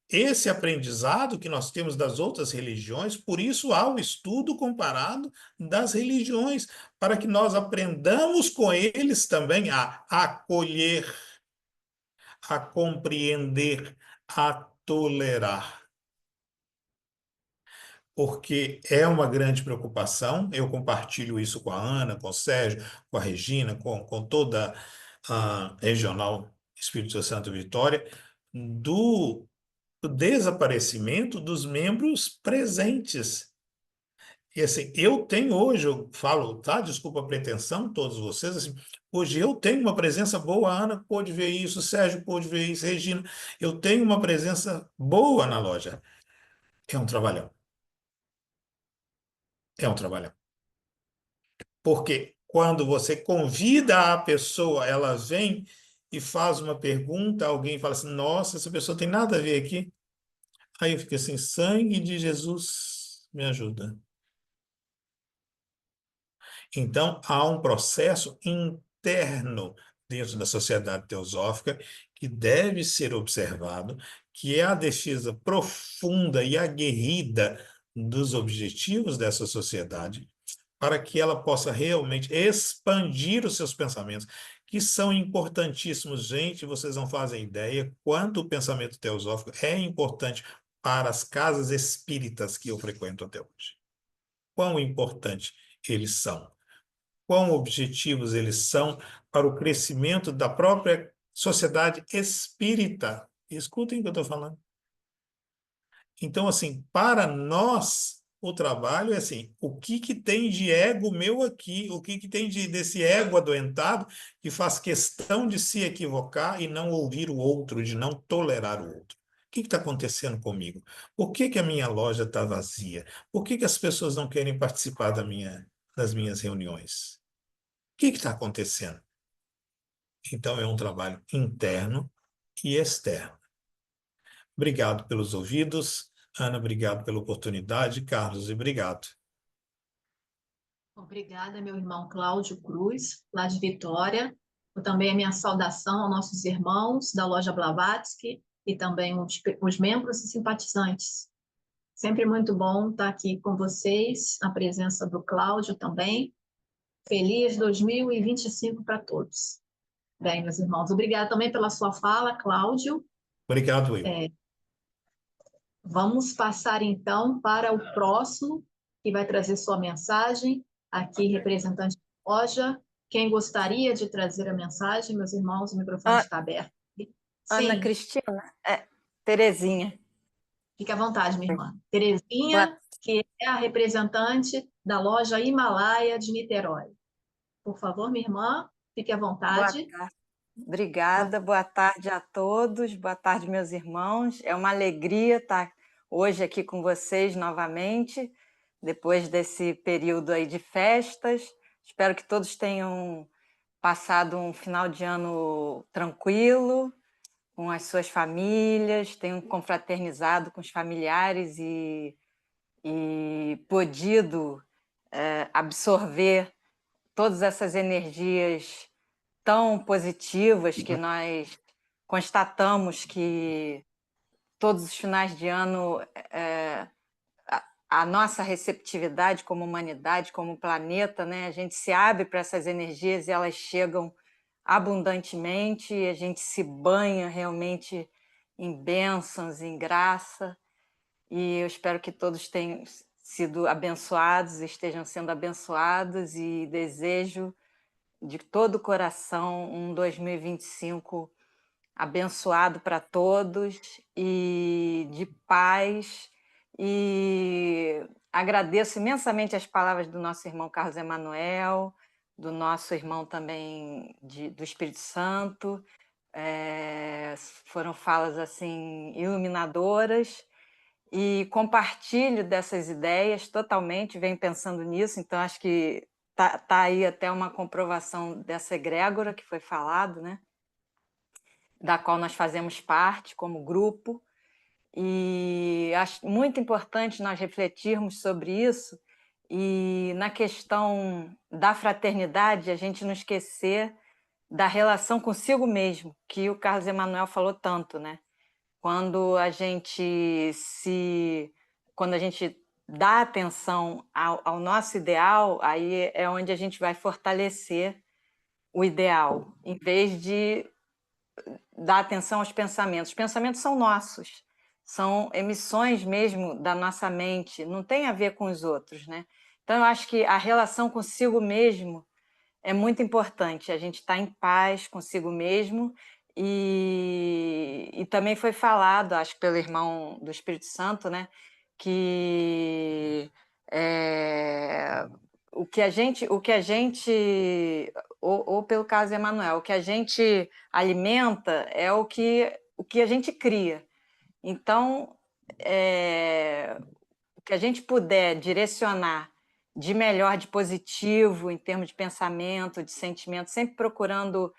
C: esse aprendizado que nós temos das outras religiões, por isso há o estudo comparado das religiões, para que nós aprendamos com eles também a acolher, a compreender, a tolerar. Porque é uma grande preocupação. Eu compartilho isso com a Ana, com o Sérgio, com a Regina, com toda a regional Espírito Santo Vitória, do desaparecimento dos membros presentes. E assim, eu tenho hoje, eu falo, tá? Desculpa a pretensão, todos vocês, assim, hoje eu tenho uma presença boa, a Ana pôde ver isso, o Sérgio pôde ver isso, a Regina, eu tenho uma presença boa na loja. É um trabalhão. É um trabalhão. Porque quando você convida a pessoa, ela vem e faz uma pergunta, alguém fala assim: nossa, essa pessoa tem nada a ver aqui. Aí eu fico assim: sangue de Jesus me ajuda. Então, há um processo interno dentro da sociedade teosófica que deve ser observado, que é a defesa profunda e aguerrida dos objetivos dessa sociedade, para que ela possa realmente expandir os seus pensamentos, que são importantíssimos. Gente, vocês não fazem ideia quanto o pensamento teosófico é importante para as casas espíritas que eu frequento até hoje. Quão importante eles são, quão objetivos eles são para o crescimento da própria sociedade espírita. Escutem o que eu estou falando. Então, assim, para nós, o trabalho é assim: o que tem de ego meu aqui? O que tem desse ego adoentado que faz questão de se equivocar e não ouvir o outro, de não tolerar o outro? O que está acontecendo comigo? Por que a minha loja está vazia? Por que as pessoas não querem participar das minhas reuniões? O que está acontecendo? Então, é um trabalho interno e externo. Obrigado pelos ouvidos. Ana, obrigado pela oportunidade. Carlos, obrigado.
A: Obrigada, meu irmão Cláudio Cruz, lá de Vitória. Também a minha saudação aos nossos irmãos da loja Blavatsky e também os membros e simpatizantes. Sempre muito bom estar aqui com vocês, a presença do Cláudio também. Feliz 2025 para todos. Bem, meus irmãos, obrigada também pela sua fala, Cláudio.
C: Obrigado, Will.
A: Vamos passar então para o próximo, que vai trazer sua mensagem. Aqui, representante da loja. Quem gostaria de trazer a mensagem, meus irmãos, o microfone está aberto.
D: Ana
A: Sim,
D: Cristina, Terezinha.
A: fique à vontade, minha irmã.
D: Boa,
A: Terezinha, que é a representante da loja Himalaia de Niterói. Por favor, minha irmã, fique à
D: boa
A: vontade.
D: tarde. Obrigada, boa tarde a todos, boa tarde, meus irmãos. É uma alegria estar hoje aqui com vocês novamente, depois desse período aí de festas. Espero que todos tenham passado um final de ano tranquilo, com as suas famílias, tenham confraternizado com os familiares e podido absorver todas essas energias tão positivas que nós constatamos que todos os finais de ano a nossa receptividade como humanidade, como planeta, né? A gente se abre para essas energias e elas chegam abundantemente, e a gente se banha realmente em bênçãos, em graça, e eu espero que todos tenham sido abençoados, estejam sendo abençoados, e desejo de todo o coração um 2025 abençoado para todos e de paz. E agradeço imensamente as palavras do nosso irmão Carlos Emanuel, do nosso irmão também do Espírito Santo. Foram falas assim iluminadoras, e compartilho dessas ideias totalmente, venho pensando nisso, então acho que tá aí até uma comprovação dessa egrégora que foi falado, né? Da qual nós fazemos parte como grupo, e acho muito importante nós refletirmos sobre isso, e na questão da fraternidade, a gente não esquecer da relação consigo mesmo, que o Carlos Emanuel falou tanto, né? Quando a gente dá atenção ao nosso ideal, aí é onde a gente vai fortalecer o ideal, em vez de dar atenção aos pensamentos. Os pensamentos são nossos, são emissões mesmo da nossa mente, não tem a ver com os outros, né? Então, eu acho que a relação consigo mesmo é muito importante, a gente está em paz consigo mesmo, e também foi falado, acho que pelo irmão do Espírito Santo, né, que o que a gente ou pelo caso Emanuel, o que a gente alimenta é o que a gente cria. Então, o que a gente puder direcionar de melhor, de positivo, em termos de pensamento, de sentimento, sempre procurando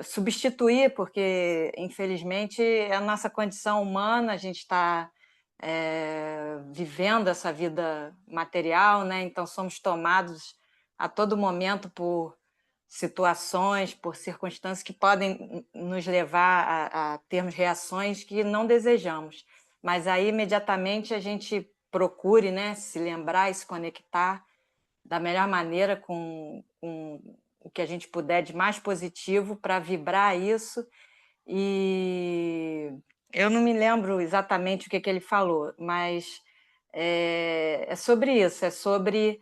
D: substituir, porque, infelizmente, é a nossa condição humana, a gente está vivendo essa vida material, né? Então somos tomados a todo momento por situações, por circunstâncias que podem nos levar a termos reações que não desejamos. Mas aí, imediatamente, a gente procure, né, se lembrar e se conectar da melhor maneira com o que a gente puder de mais positivo para vibrar isso. E eu não me lembro exatamente o que ele falou, mas é sobre isso, é sobre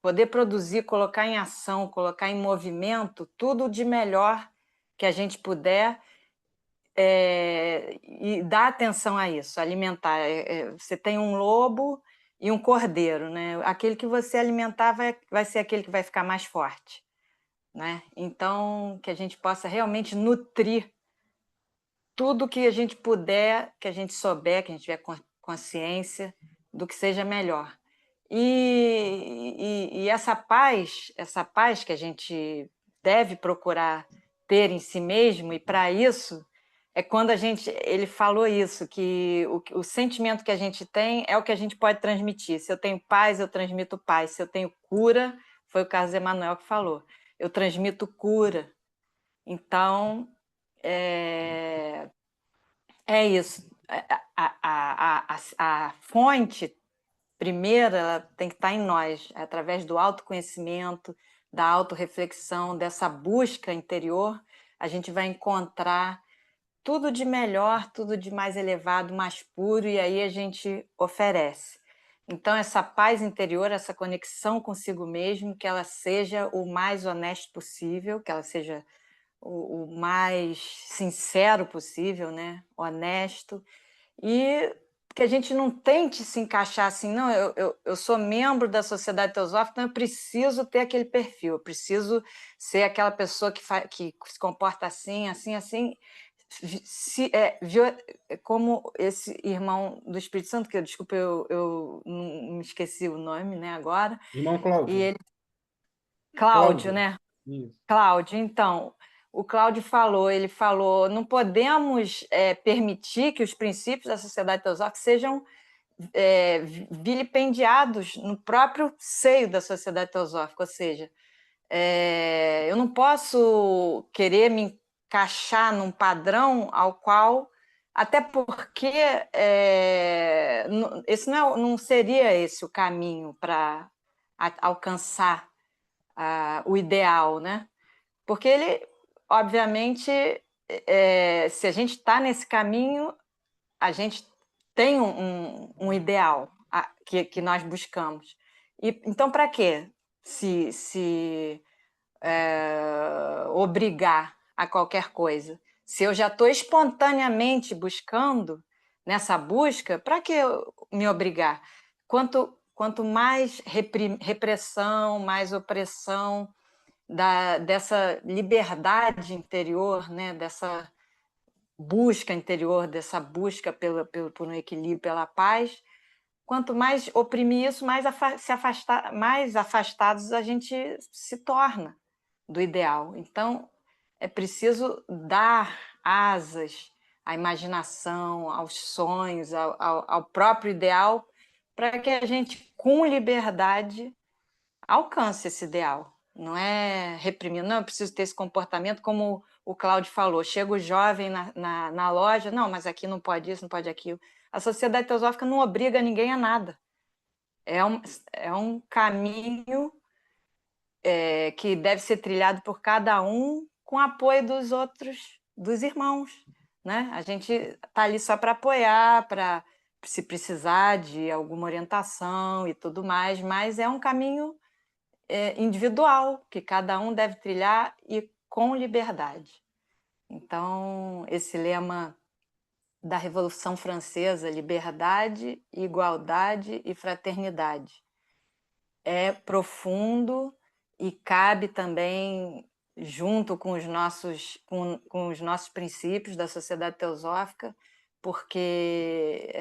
D: poder produzir, colocar em ação, colocar em movimento tudo de melhor que a gente puder, e dar atenção a isso, alimentar. Você tem um lobo e um cordeiro, né? Aquele que você alimentar vai ser aquele que vai ficar mais forte, né? Então, que a gente possa realmente nutrir tudo que a gente puder, que a gente souber, que a gente tiver consciência do que seja melhor. E essa paz que a gente deve procurar ter em si mesmo, e para isso é quando ele falou isso, que o sentimento que a gente tem é o que a gente pode transmitir. Se eu tenho paz, eu transmito paz. Se eu tenho cura, foi o Carlos Emanuel que falou, eu transmito cura. Então, é isso. A fonte primeira, ela tem que estar em nós, através do autoconhecimento, da autorreflexão, dessa busca interior, a gente vai encontrar tudo de melhor, tudo de mais elevado, mais puro, e aí a gente oferece. Então, essa paz interior, essa conexão consigo mesmo, que ela seja o mais honesto possível, que ela seja o mais sincero possível, né? Honesto, e que a gente não tente se encaixar assim, não, eu sou membro da Sociedade Teosófica, então eu preciso ter aquele perfil, eu preciso ser aquela pessoa que se comporta assim, assim, assim, como esse irmão do Espírito Santo, que desculpa, eu não me esqueci o nome, né, agora,
B: Irmão
D: e
B: Cláudio.
D: ele, Cláudio, né?
B: Isso.
D: Cláudio, então, o Cláudio falou, ele falou, não podemos permitir que os princípios da Sociedade Teosófica sejam vilipendiados no próprio seio da Sociedade Teosófica, ou seja, eu não posso querer me encaixar num padrão ao qual, até porque esse não seria esse o caminho para alcançar o ideal, né? Porque ele, obviamente, se a gente está nesse caminho, a gente tem um ideal que nós buscamos. Então, para quê? Se obrigar a qualquer coisa. Se eu já estou espontaneamente buscando, nessa busca, para que me obrigar? Quanto mais repressão, mais opressão dessa liberdade interior, né? Dessa busca interior, dessa busca por um equilíbrio, pela paz, quanto mais oprimir isso, mais afastados a gente se torna do ideal. Então, é preciso dar asas à imaginação, aos sonhos, ao próprio ideal, para que a gente, com liberdade, alcance esse ideal. Não é reprimindo, não, eu preciso ter esse comportamento, como o Cláudio falou. Chega o jovem na loja, não, mas aqui não pode isso, não pode aquilo. A Sociedade Teosófica não obriga ninguém a nada. É um caminho que deve ser trilhado por cada um com apoio dos outros, dos irmãos. Né? A gente está ali só para apoiar, para se precisar de alguma orientação e tudo mais, mas é um caminho individual, que cada um deve trilhar e com liberdade. Então, esse lema da Revolução Francesa, liberdade, igualdade e fraternidade, é profundo e cabe também junto com os nossos princípios da Sociedade Teosófica, porque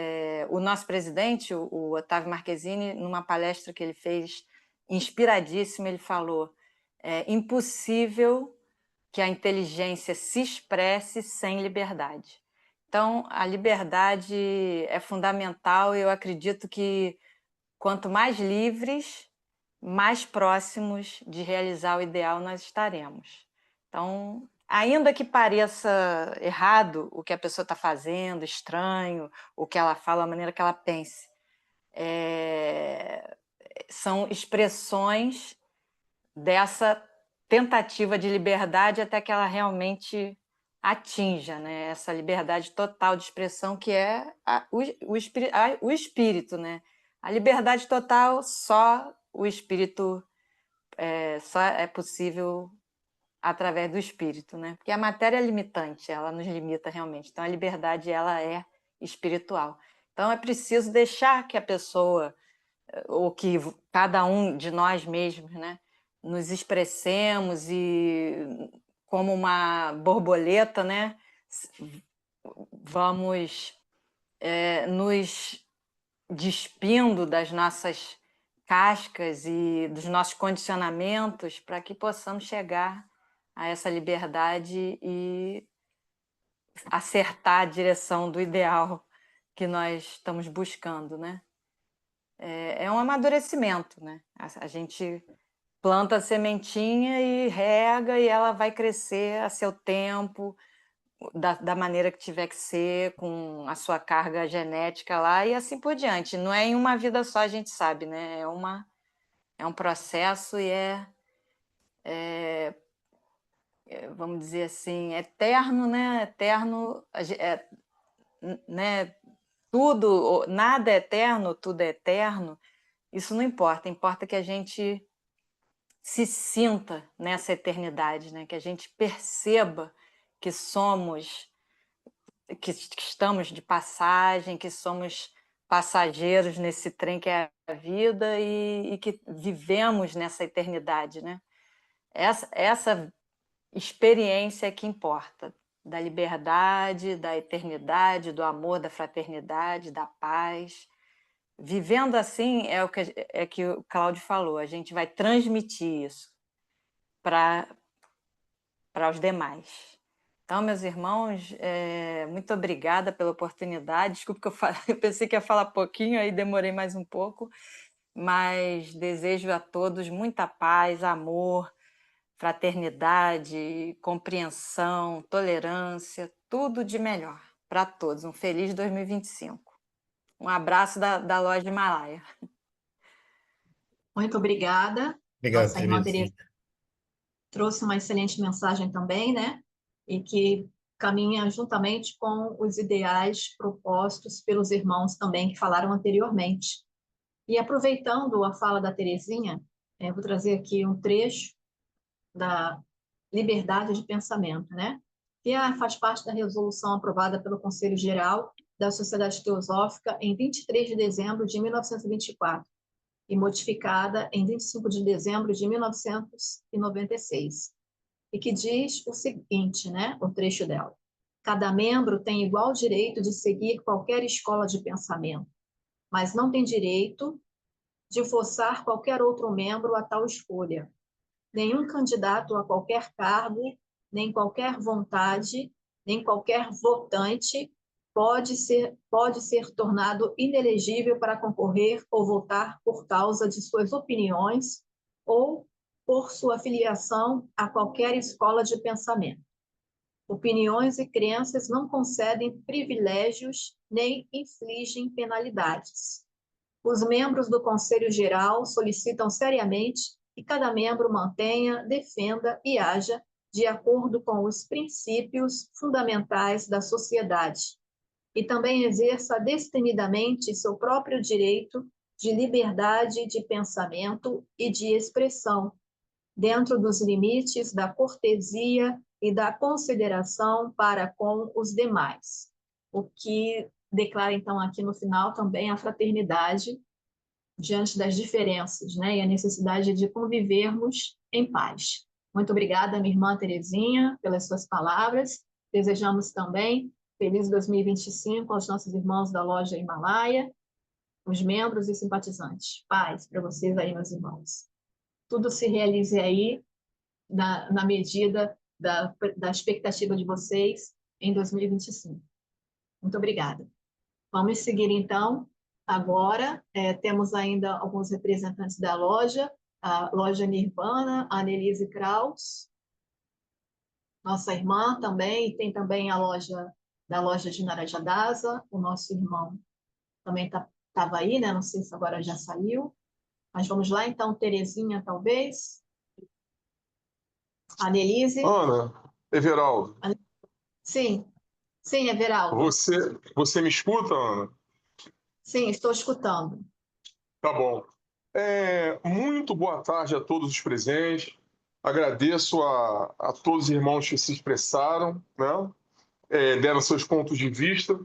D: o nosso presidente, o Otávio Marquezine, numa palestra que ele fez, inspiradíssimo, ele falou: é impossível que a inteligência se expresse sem liberdade. Então, a liberdade é fundamental e eu acredito que quanto mais livres, mais próximos de realizar o ideal nós estaremos. Então, ainda que pareça errado o que a pessoa está fazendo, estranho, o que ela fala, a maneira que ela pense, são expressões dessa tentativa de liberdade até que ela realmente atinja, né? Essa liberdade total de expressão que é o espírito, né? A liberdade total só o espírito só é possível através do espírito, né? Porque a matéria é limitante, ela nos limita realmente. Então a liberdade ela é espiritual. Então é preciso deixar que a pessoa ou que cada um de nós mesmos, né, nos expressemos e como uma borboleta, né, vamos nos despindo das nossas cascas e dos nossos condicionamentos para que possamos chegar a essa liberdade e acertar a direção do ideal que nós estamos buscando, né? É um amadurecimento, né? A gente planta a sementinha e rega e ela vai crescer a seu tempo, da maneira que tiver que ser, com a sua carga genética lá e assim por diante. Não é em uma vida só, a gente sabe, né? É um processo e vamos dizer assim, eterno, né? Eterno, né? Tudo, nada é eterno, tudo é eterno. Isso não importa, importa que a gente se sinta nessa eternidade, né? Que a gente perceba que que estamos de passagem, que somos passageiros nesse trem que é a vida e que vivemos nessa eternidade, né? Essa experiência que importa, da liberdade, da eternidade, do amor, da fraternidade, da paz. Vivendo assim é que o Cláudio falou, a gente vai transmitir isso para os demais. Então, meus irmãos, muito obrigada pela oportunidade. Desculpe que eu pensei que ia falar pouquinho, aí demorei mais um pouco, mas desejo a todos muita paz, amor, fraternidade, compreensão, tolerância, tudo de melhor para todos. Um feliz 2025. Um abraço da loja Himalaia.
A: Muito obrigada.
C: Obrigado,
A: Nossa irmã
C: Terezinha.
A: Tereza trouxe uma excelente mensagem também, né? E que caminha juntamente com os ideais propostos pelos irmãos também que falaram anteriormente. E aproveitando a fala da Terezinha, vou trazer aqui um trecho da liberdade de pensamento, né? Que faz parte da resolução aprovada pelo Conselho Geral da Sociedade Teosófica em 23 de dezembro de 1924 e modificada em 25 de dezembro de 1996, e que diz o seguinte, né? O trecho dela: cada membro tem igual direito de seguir qualquer escola de pensamento, mas não tem direito de forçar qualquer outro membro a tal escolha. Nenhum candidato a qualquer cargo, nem qualquer vontade, nem qualquer votante pode ser tornado inelegível para concorrer ou votar por causa de suas opiniões ou por sua filiação a qualquer escola de pensamento. Opiniões e crenças não concedem privilégios nem infligem penalidades. Os membros do Conselho Geral solicitam seriamente que cada membro mantenha, defenda e haja de acordo com os princípios fundamentais da sociedade e também exerça destemidamente seu próprio direito de liberdade de pensamento e de expressão, dentro dos limites da cortesia e da consideração para com os demais. O que declara, então, aqui no final também a fraternidade diante das diferenças, né? E a necessidade de convivermos em paz. Muito obrigada, minha irmã Terezinha, pelas suas palavras. Desejamos também feliz 2025 aos nossos irmãos da loja Himalaia, os membros e simpatizantes. Paz para vocês aí, meus irmãos. Tudo se realize aí na medida da expectativa de vocês em 2025. Muito obrigada. Vamos seguir, então. Agora, temos ainda alguns representantes da loja, a loja Nirvana, a Annelise Kraus, nossa irmã também, e tem também a loja da loja de Narajadasa, o nosso irmão também estava aí, né? Não sei se agora já saiu, mas vamos lá, então, Terezinha, talvez. A Annelise.
E: Ana, Everaldo,
A: Sim, sim, Everaldo.
E: você me escuta, Ana?
A: Sim, estou escutando.
E: Tá bom. Muito boa tarde a todos os presentes. Agradeço a todos os irmãos que se expressaram, né? Deram seus pontos de vista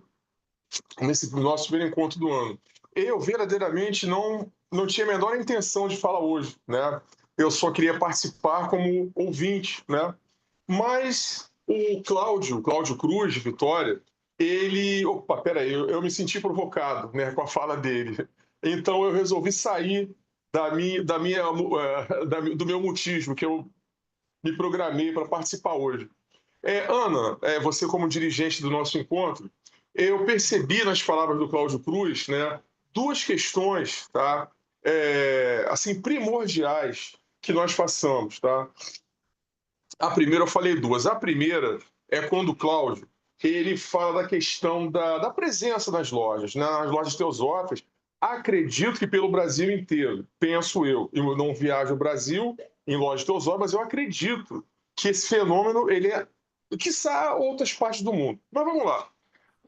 E: nesse nosso primeiro encontro do ano. Eu verdadeiramente não tinha a menor intenção de falar hoje, né? Eu só queria participar como ouvinte, né? Mas o Cláudio Cruz, de Vitória, ele... Opa, peraí, eu me senti provocado, né, com a fala dele. Então eu resolvi sair do meu mutismo, que eu me programei para participar hoje. Ana, você como dirigente do nosso encontro, eu percebi nas palavras do Cláudio Cruz, né, duas questões, tá, assim, primordiais que nós passamos, tá? A primeira, eu falei duas. A primeira é quando o Cláudio ele fala da questão da presença nas lojas, né, nas lojas teosóficas. Acredito que pelo Brasil inteiro, penso eu não viajo ao Brasil em loja Teosófilo, mas eu acredito que esse fenômeno, ele é, quiçá, outras partes do mundo. Mas vamos lá.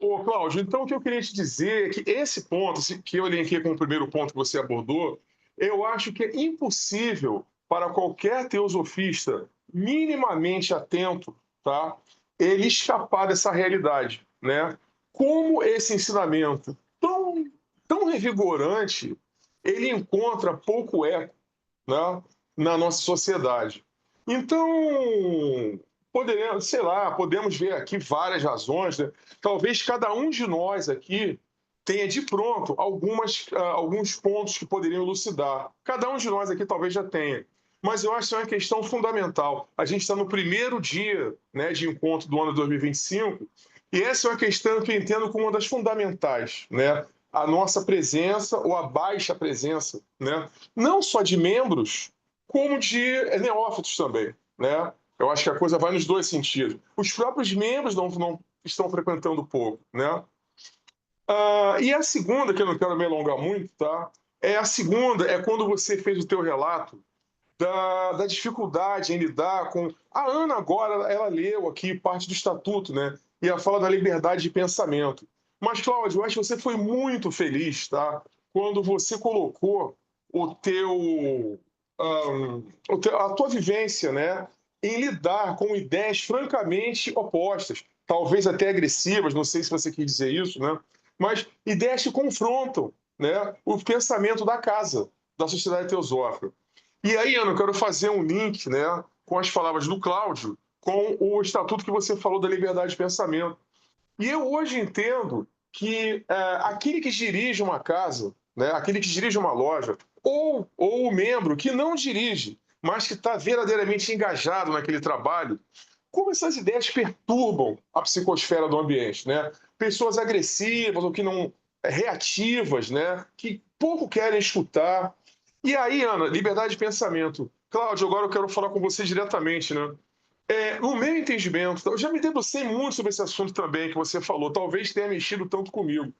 E: Ô, Cláudio, então o que eu queria te dizer é que esse ponto, que eu elenquei como o primeiro ponto que você abordou, eu acho que é impossível para qualquer teosofista minimamente atento, tá, ele escapar dessa realidade, né? Como esse ensinamento tão revigorante, ele encontra pouco eco, né, na nossa sociedade. Então, poderemos, sei lá, podemos ver aqui várias razões, né? Talvez cada um de nós aqui tenha de pronto alguns pontos que poderiam elucidar. Cada um de nós aqui talvez já tenha. Mas eu acho que é uma questão fundamental. A gente está no primeiro dia, né, de encontro do ano 2025, e essa é uma questão que eu entendo como uma das fundamentais, né? A nossa presença ou a baixa presença, né? Não só de membros, como de neófitos também, né? Eu acho que a coisa vai nos dois sentidos. Os próprios membros não estão frequentando pouco, né? E a segunda, que eu não quero me alongar muito, tá? A segunda é quando você fez o teu relato da dificuldade em lidar com... A Ana agora, ela leu aqui parte do estatuto, né? E ela fala da liberdade de pensamento. Mas, Cláudio, eu acho que você foi muito feliz, tá? Quando você colocou a tua vivência, né? Em lidar com ideias francamente opostas, talvez até agressivas, não sei se você quis dizer isso, né? Mas ideias que confrontam, né, o pensamento da casa, da sociedade teosófica. E aí, Ana, eu quero fazer um link, né, com as palavras do Cláudio, com o estatuto que você falou da liberdade de pensamento. E eu hoje entendo que aquele que dirige uma casa, né, aquele que dirige uma loja, ou o membro que não dirige, mas que está verdadeiramente engajado naquele trabalho, como essas ideias perturbam a psicosfera do ambiente, né? Pessoas agressivas ou que não reativas, né? Que pouco querem escutar. E aí, Ana, liberdade de pensamento. Cláudio, agora eu quero falar com você diretamente, né? No meu entendimento, eu já me debrucei muito sobre esse assunto também que você falou, talvez tenha mexido tanto comigo.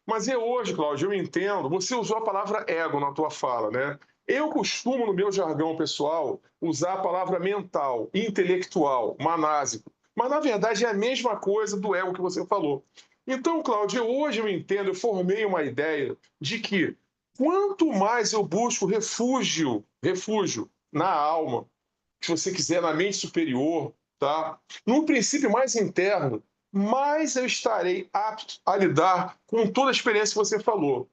E: Mas hoje, Cláudio, eu entendo, você usou a palavra ego na tua fala, né? Eu costumo, no meu jargão pessoal, usar a palavra mental, intelectual, manásico. Mas, na verdade, é a mesma coisa do ego que você falou. Então, Cláudio, hoje eu entendo, eu formei uma ideia de que quanto mais eu busco refúgio na alma, se você quiser, na mente superior, tá? Num princípio mais interno, mais eu estarei apto a lidar com toda a experiência que você falou.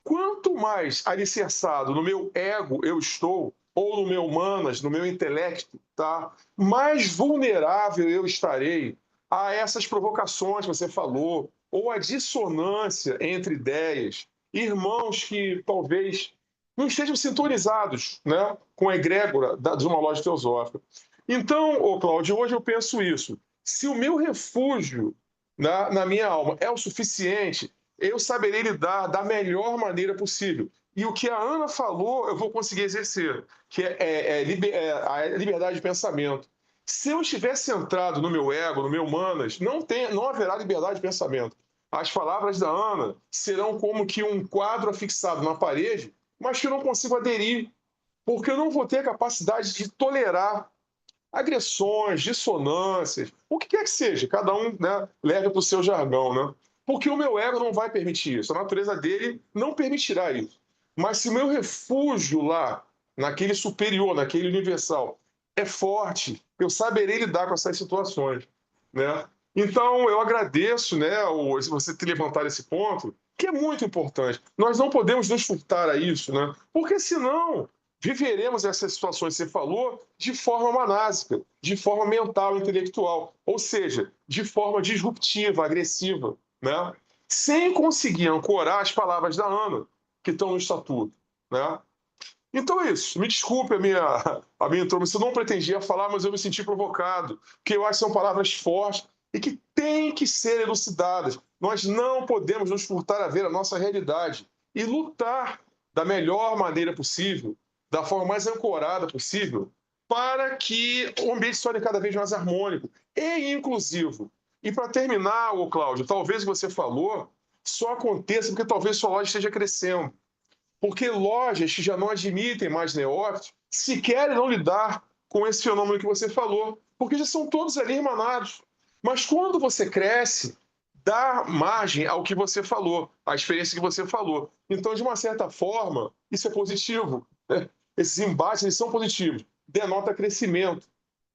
E: Quanto mais alicerçado no meu ego eu estou, ou no meu manas, no meu intelecto, tá? Mais vulnerável eu estarei a essas provocações que você falou, ou a dissonância entre ideias. Irmãos que talvez não estejam sintonizados, né, com a egrégora de uma loja teosófica. Então, Cláudio, hoje eu penso isso. Se o meu refúgio na minha alma é o suficiente, eu saberei lidar da melhor maneira possível. E o que a Ana falou, eu vou conseguir exercer, que a liberdade de pensamento. Se eu estiver centrado no meu ego, no meu manas, não haverá liberdade de pensamento. As palavras da Ana serão como que um quadro afixado na parede, mas que eu não consigo aderir, porque eu não vou ter a capacidade de tolerar agressões, dissonâncias, o que quer que seja, cada um, né, leva para o seu jargão, né? Porque o meu ego não vai permitir isso, a natureza dele não permitirá isso. Mas se o meu refúgio lá, naquele superior, naquele universal, é forte, eu saberei lidar com essas situações, né? Então, eu agradeço, né, você ter levantado esse ponto, que é muito importante. Nós não podemos nos furtar a isso, né? Porque senão viveremos essas situações que você falou de forma manásica, de forma mental, intelectual, ou seja, de forma disruptiva, agressiva, né? Sem conseguir ancorar as palavras da Ana, que estão no estatuto, né? Então é isso. Me desculpe a minha introdução. Eu não pretendia falar, mas eu me senti provocado, porque eu acho que são palavras fortes e que têm que ser elucidadas. Nós não podemos nos furtar a ver a nossa realidade e lutar da melhor maneira possível, da forma mais ancorada possível, para que o ambiente se torne cada vez mais harmônico e inclusivo. E para terminar, Cláudio, talvez o que você falou só aconteça porque talvez sua loja esteja crescendo. porque lojas que já não admitem mais neófitos se querem não lidar com esse fenômeno que você falou, porque já são todos ali irmanados. Mas quando você cresce, dá margem ao que você falou, à experiência que você falou. Então, de uma certa forma, isso é positivo, né? Esses embates eles são positivos, denota crescimento,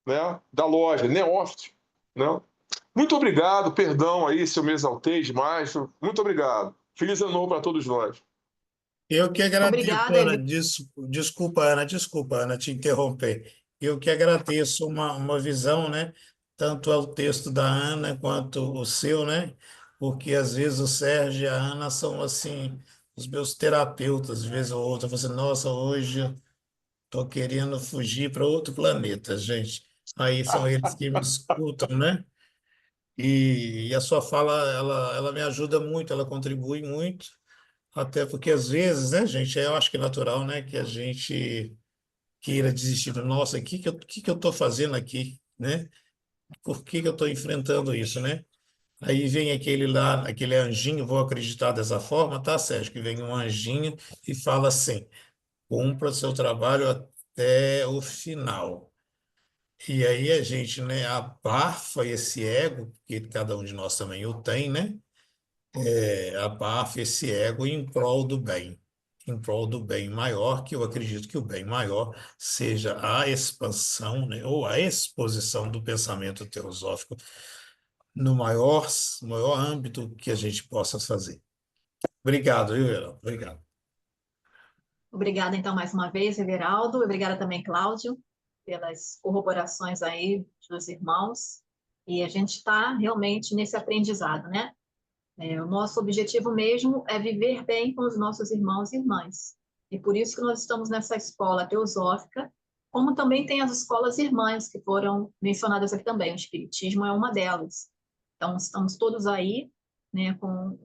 E: né, da loja, neófito, né? Muito obrigado, perdão aí se eu me exaltei demais, muito obrigado. Feliz ano novo para todos nós.
C: Eu que agradeço,
A: Obrigada,
C: Ana. Desculpa, Ana, te interromper. Eu que agradeço uma visão, né? Tanto ao texto da Ana quanto o seu, né? Porque às vezes o Sérgio e a Ana são assim os meus terapeutas. De vez ou outra, eu falo assim, nossa, hoje eu estou querendo fugir para outro planeta, gente. Aí são eles que me escutam, né? E a sua fala, ela me ajuda muito, ela contribui muito. Até porque, às vezes, né, gente, eu acho que é natural, né, que a gente queira desistir do nosso, que eu estou fazendo aqui, né? Por que eu estou enfrentando isso, né? Aí vem aquele lá, aquele anjinho, vou acreditar dessa forma, tá, Sérgio? Que vem um anjinho e fala assim, cumpra seu trabalho até o final. E aí a gente, né, abafa esse ego, que cada um de nós também o tem, né? Abafa esse ego em prol do bem maior, que eu acredito que o bem maior seja a expansão, né, ou a exposição do pensamento teosófico no maior âmbito que a gente possa fazer. Obrigado, viu, Geraldo? Obrigado.
A: Obrigada, então, mais uma vez, Everaldo. Obrigada também, Cláudio, pelas corroborações aí dos irmãos. E a gente está realmente nesse aprendizado, né? O nosso objetivo mesmo é viver bem com os nossos irmãos e irmãs. E por isso que nós estamos nessa escola teosófica, como também tem as escolas irmãs que foram mencionadas aqui também. O Espiritismo é uma delas. Então, estamos todos aí, né,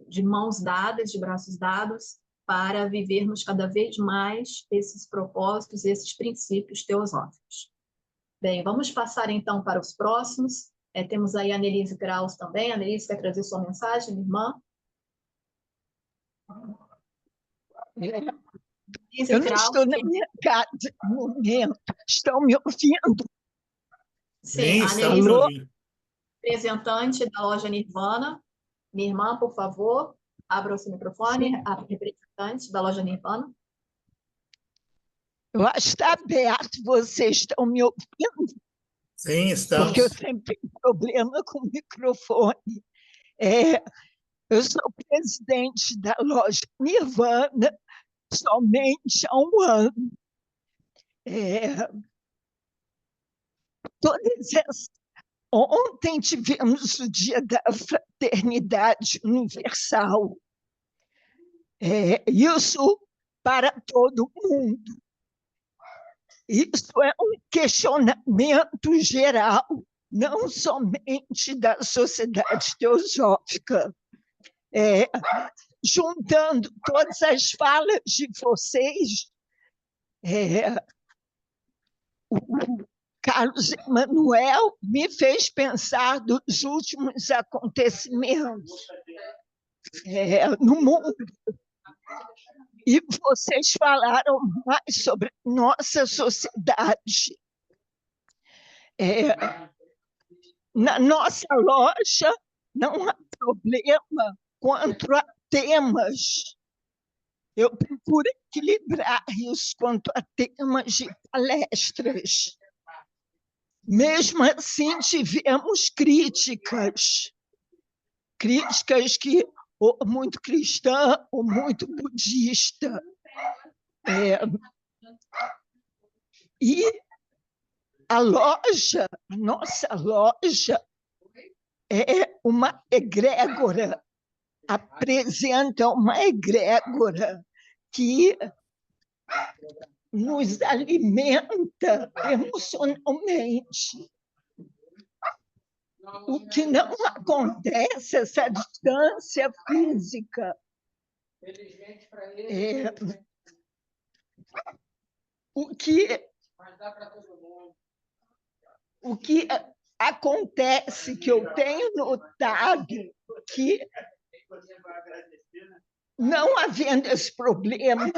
A: de mãos dadas, de braços dados, para vivermos cada vez mais esses propósitos, esses princípios teosóficos. Bem, vamos passar então para os próximos. Temos aí a Annelise Graus também. A Annelise quer trazer sua mensagem, minha irmã?
F: Eu não estou na minha casa no momento. Estão me ouvindo?
A: Sim,
C: Sim,
A: a
C: estamos
A: Annelise,
F: Alô?
C: ouvindo.
A: representante da loja Nirvana. Minha irmã, por favor, abra o seu microfone. A representante da loja Nirvana.
F: Eu acho que está aberto. Vocês estão me ouvindo?
C: Sim,
F: Porque eu
C: estamos.
F: sempre tenho problema com o microfone. Eu sou presidente da loja Nirvana somente há um ano. Ontem tivemos o Dia da Fraternidade Universal. Isso para todo mundo. Isso é um questionamento geral, não somente da sociedade teosófica. Juntando todas as falas de vocês, o Carlos Emanuel me fez pensar dos últimos acontecimentos no mundo. E vocês falaram mais sobre nossa sociedade. Na nossa loja não há problema quanto a temas. Eu procuro equilibrar isso quanto a temas de palestras. Mesmo assim, tivemos críticas que ou muito cristã ou muito budista. E a nossa loja é uma egrégora, apresenta uma egrégora que nos alimenta emocionalmente. O que não acontece, essa distância física. O que acontece, que eu tenho notado, que não havendo esse problema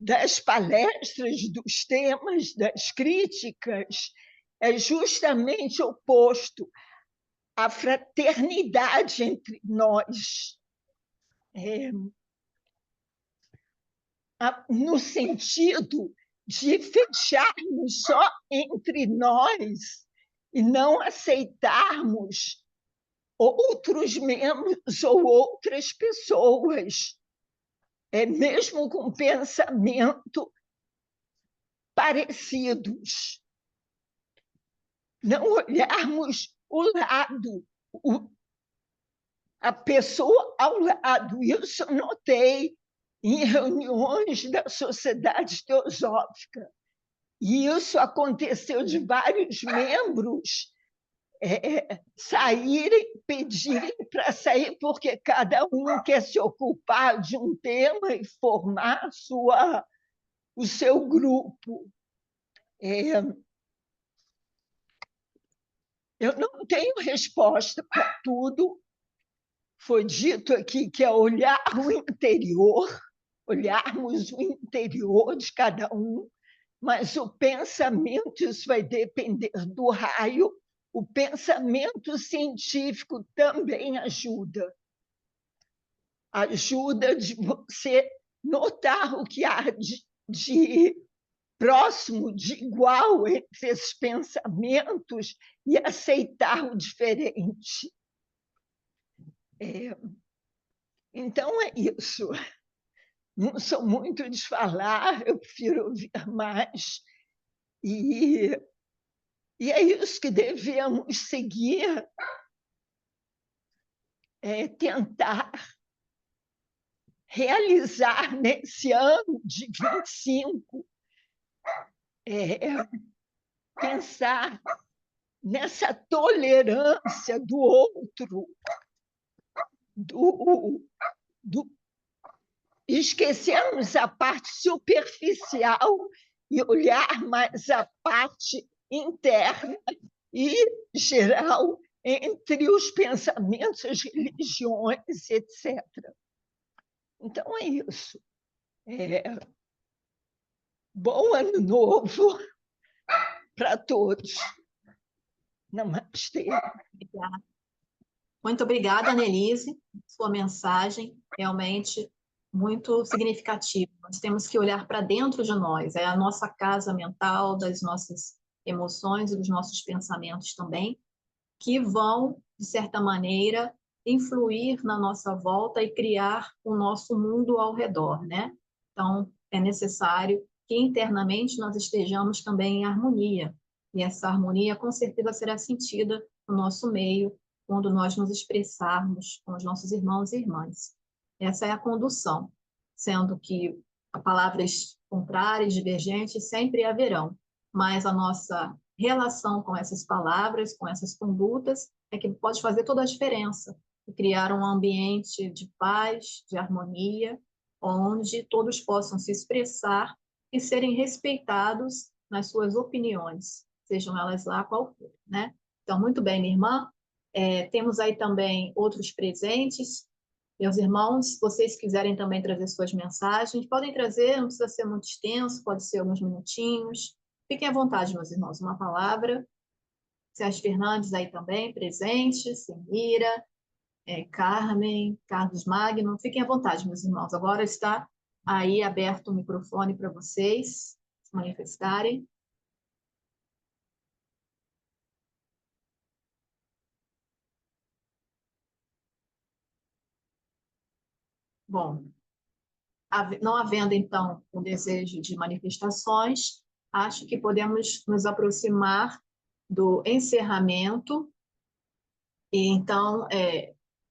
F: das palestras, dos temas, das críticas, é justamente oposto à fraternidade entre nós, no sentido de fecharmos só entre nós e não aceitarmos outros membros ou outras pessoas, mesmo com pensamento parecidos. Não olharmos o lado, a pessoa ao lado. Isso eu notei em reuniões da Sociedade Teosófica. E isso aconteceu de vários membros saírem, pedirem para sair, porque cada um quer se ocupar de um tema e formar o seu grupo. Eu não tenho resposta para tudo. Foi dito aqui que é olhar o interior, olharmos o interior de cada um, mas o pensamento, isso vai depender do raio. O pensamento científico também ajuda. Ajuda de você notar o que há de próximo, de igual entre esses pensamentos e aceitar o diferente. Então, é isso. Não sou muito de falar, eu prefiro ouvir mais. E é isso que devemos seguir, tentar realizar nesse ano de 25, pensar nessa tolerância do outro, esquecermos a parte superficial e olhar mais a parte interna e geral entre os pensamentos, as religiões, etc. Então, é isso. Bom ano novo para todos. Namastê.
A: Muito obrigada, Annelise. Sua mensagem realmente muito significativa. Nós temos que olhar para dentro de nós, é a nossa casa mental, das nossas emoções e dos nossos pensamentos também, que vão, de certa maneira, influir na nossa volta e criar o nosso mundo ao redor, né? Então, é necessário que internamente nós estejamos também em harmonia, e essa harmonia com certeza será sentida no nosso meio, quando nós nos expressarmos com os nossos irmãos e irmãs. Essa é a condução, sendo que palavras contrárias, divergentes, sempre haverão, mas a nossa relação com essas palavras, com essas condutas, é que pode fazer toda a diferença e criar um ambiente de paz, de harmonia, onde todos possam se expressar e serem respeitados nas suas opiniões, sejam elas lá qual for, né? Então, muito bem, minha irmã. Temos aí também outros presentes. Meus irmãos, se vocês quiserem também trazer suas mensagens, podem trazer, não precisa ser muito extenso, pode ser alguns minutinhos. Fiquem à vontade, meus irmãos, uma palavra. Sérgio Fernandes aí também, presente, Semira, Carmen, Carlos Magno. Fiquem à vontade, meus irmãos. Agora está aí aberto o microfone para vocês se manifestarem. Bom, não havendo, então, o desejo de manifestações, acho que podemos nos aproximar do encerramento. E, então,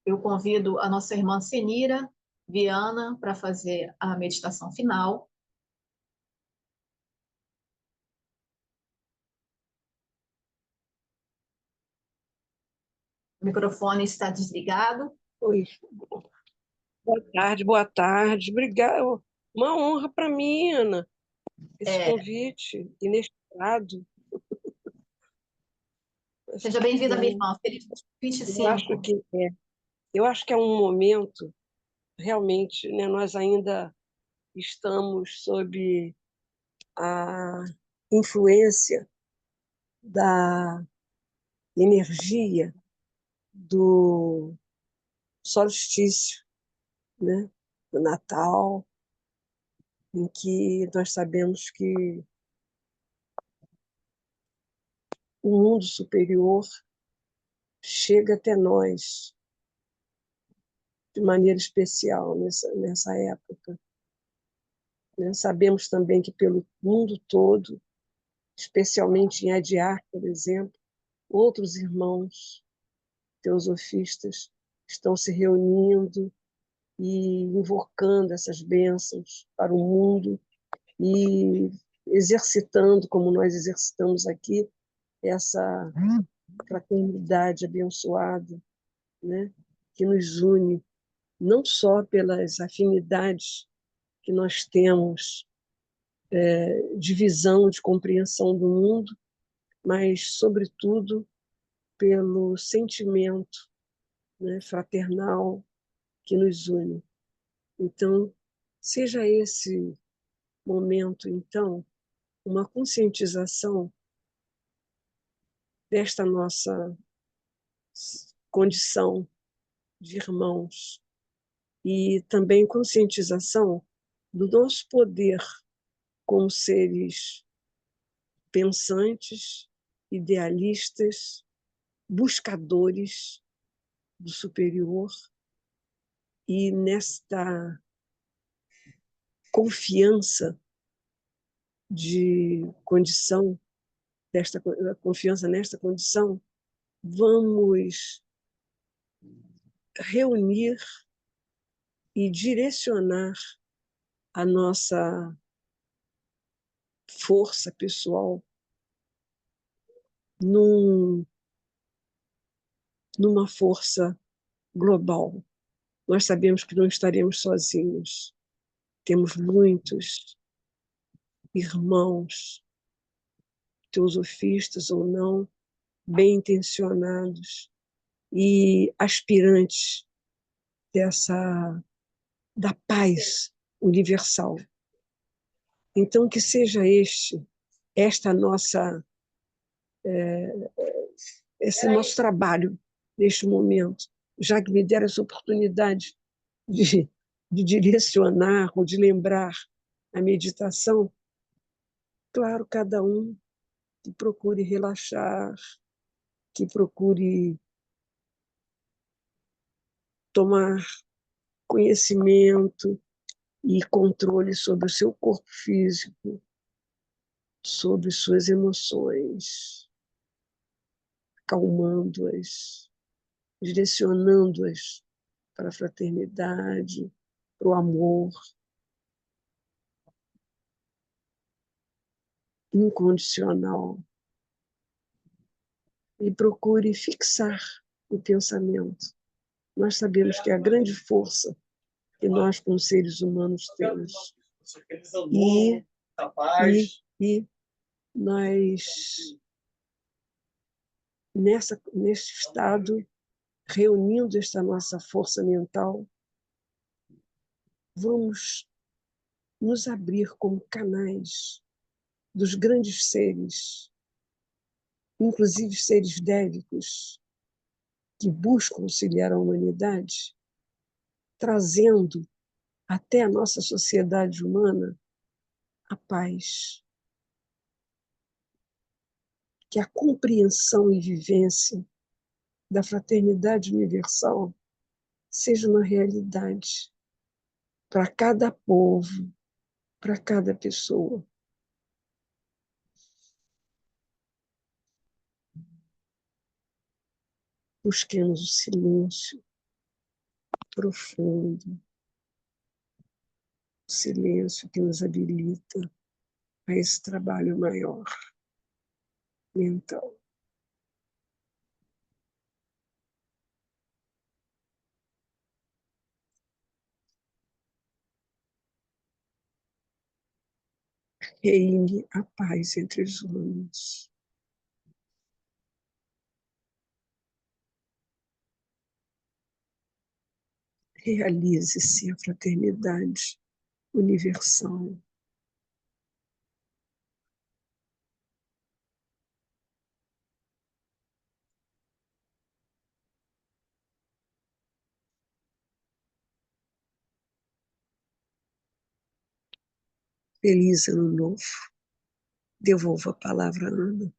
A: eu convido a nossa irmã Senira Viana para fazer a meditação final. O microfone está desligado.
G: Oi. Boa tarde. Obrigada. Uma honra para mim, Ana, esse convite inesperado.
A: Seja bem-vinda, minha irmã. Feliz 25.
G: Eu acho que é um momento, realmente, né, nós ainda estamos sob a influência da energia do solstício, né? Do Natal, em que nós sabemos que o mundo superior chega até nós de maneira especial nessa época, né? Sabemos também que pelo mundo todo, especialmente em Adiar, por exemplo, outros irmãos teosofistas estão se reunindo e invocando essas bênçãos para o mundo e exercitando, como nós exercitamos aqui, essa fraternidade abençoada, né? Que nos une não só pelas afinidades que nós temos de visão, de compreensão do mundo, mas, sobretudo, pelo sentimento, né, fraternal que nos une. Então, seja esse momento, então, uma conscientização desta nossa condição de irmãos e também conscientização do nosso poder como seres pensantes, idealistas, buscadores do superior, e nesta confiança de condição, desta confiança nesta condição, vamos reunir e direcionar a nossa força pessoal numa força global. Nós sabemos que não estaremos sozinhos. Temos muitos irmãos, teosofistas ou não, bem intencionados e aspirantes da paz universal. Então, que seja esta nossa esse nosso trabalho neste momento, já que me deram essa oportunidade de direcionar ou de lembrar a meditação, claro, cada um que procure relaxar, que procure tomar conhecimento e controle sobre o seu corpo físico, sobre suas emoções, acalmando-as, direcionando-as para a fraternidade, para o amor incondicional. E procure fixar o pensamento. Nós sabemos que é a grande força que nós, como seres humanos, temos. E nós, nesse estado, reunindo esta nossa força mental, vamos nos abrir como canais dos grandes seres, inclusive seres védicos, que buscam auxiliar a humanidade, trazendo até a nossa sociedade humana a paz. Que a compreensão e vivência da fraternidade universal seja uma realidade para cada povo, para cada pessoa. Busquemos o silêncio profundo, o silêncio que nos habilita a esse trabalho maior, mental. Reine a paz entre os homens. Realize-se a fraternidade universal. Feliz Ano Novo. Devolvo a palavra à Ana.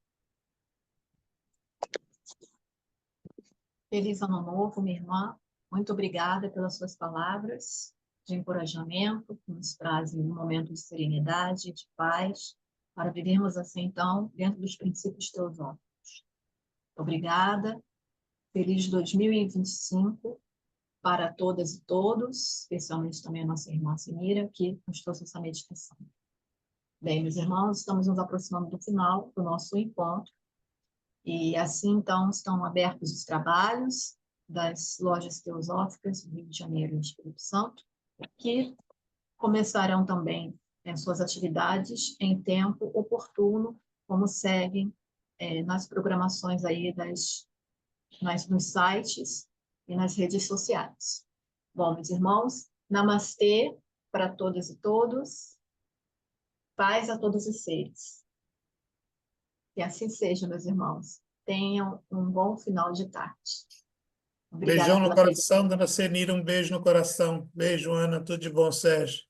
A: Feliz Ano Novo, minha irmã. Muito obrigada pelas suas palavras de encorajamento, que nos trazem um momento de serenidade, de paz, para vivermos assim, então, dentro dos princípios teosóficos. Obrigada. Feliz 2025 para todas e todos, especialmente também a nossa irmã Sinira, que nos trouxe essa meditação. Bem, meus irmãos, estamos nos aproximando do final do nosso encontro. E assim, então, estão abertos os trabalhos das lojas teosóficas do Rio de Janeiro e do Espírito Santo, que começarão também suas atividades em tempo oportuno, como seguem nas programações aí nos sites e nas redes sociais. Bom, meus irmãos, namastê para todas e todos, paz a todos os seres. Que assim seja, meus irmãos. Tenham um bom final de tarde. Obrigada
C: Beijão no
A: pela presença.
C: coração, dona Senira, um beijo no coração. Beijo, Ana, tudo de bom, Sérgio.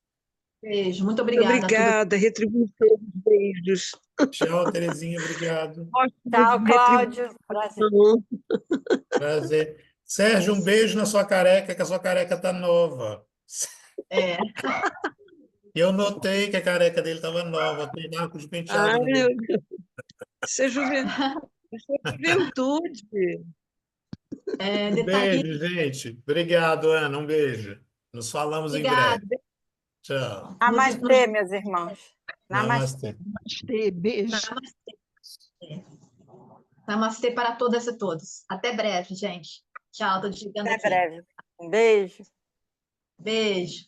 A: Beijo, muito
G: Muito
A: obrigada.
G: obrigada, retribuição dos beijos.
C: Tchau, Terezinha, obrigado.
D: Tchau, Cláudio. Prazer.
C: Prazer. Sérgio, um beijo na sua careca, que a sua careca tá nova.
A: É,
C: E eu notei que a careca dele estava nova, tem arco de penteado
G: Ai,
C: no
G: meu
C: meio.
G: Deus. Isso é juventude.
C: Um
A: detalhe.
C: beijo, gente. Obrigado, Ana, um beijo. Nos falamos em breve.
A: Obrigada.
C: Tchau.
D: Namastê, meus irmãos. Namastê.
C: Namastê.
F: Beijo.
A: Namastê. Namastê para todas e todos. Até breve, gente. Tchau, estou desligando
D: Até
A: aqui.
D: breve. Um beijo.
A: Beijo.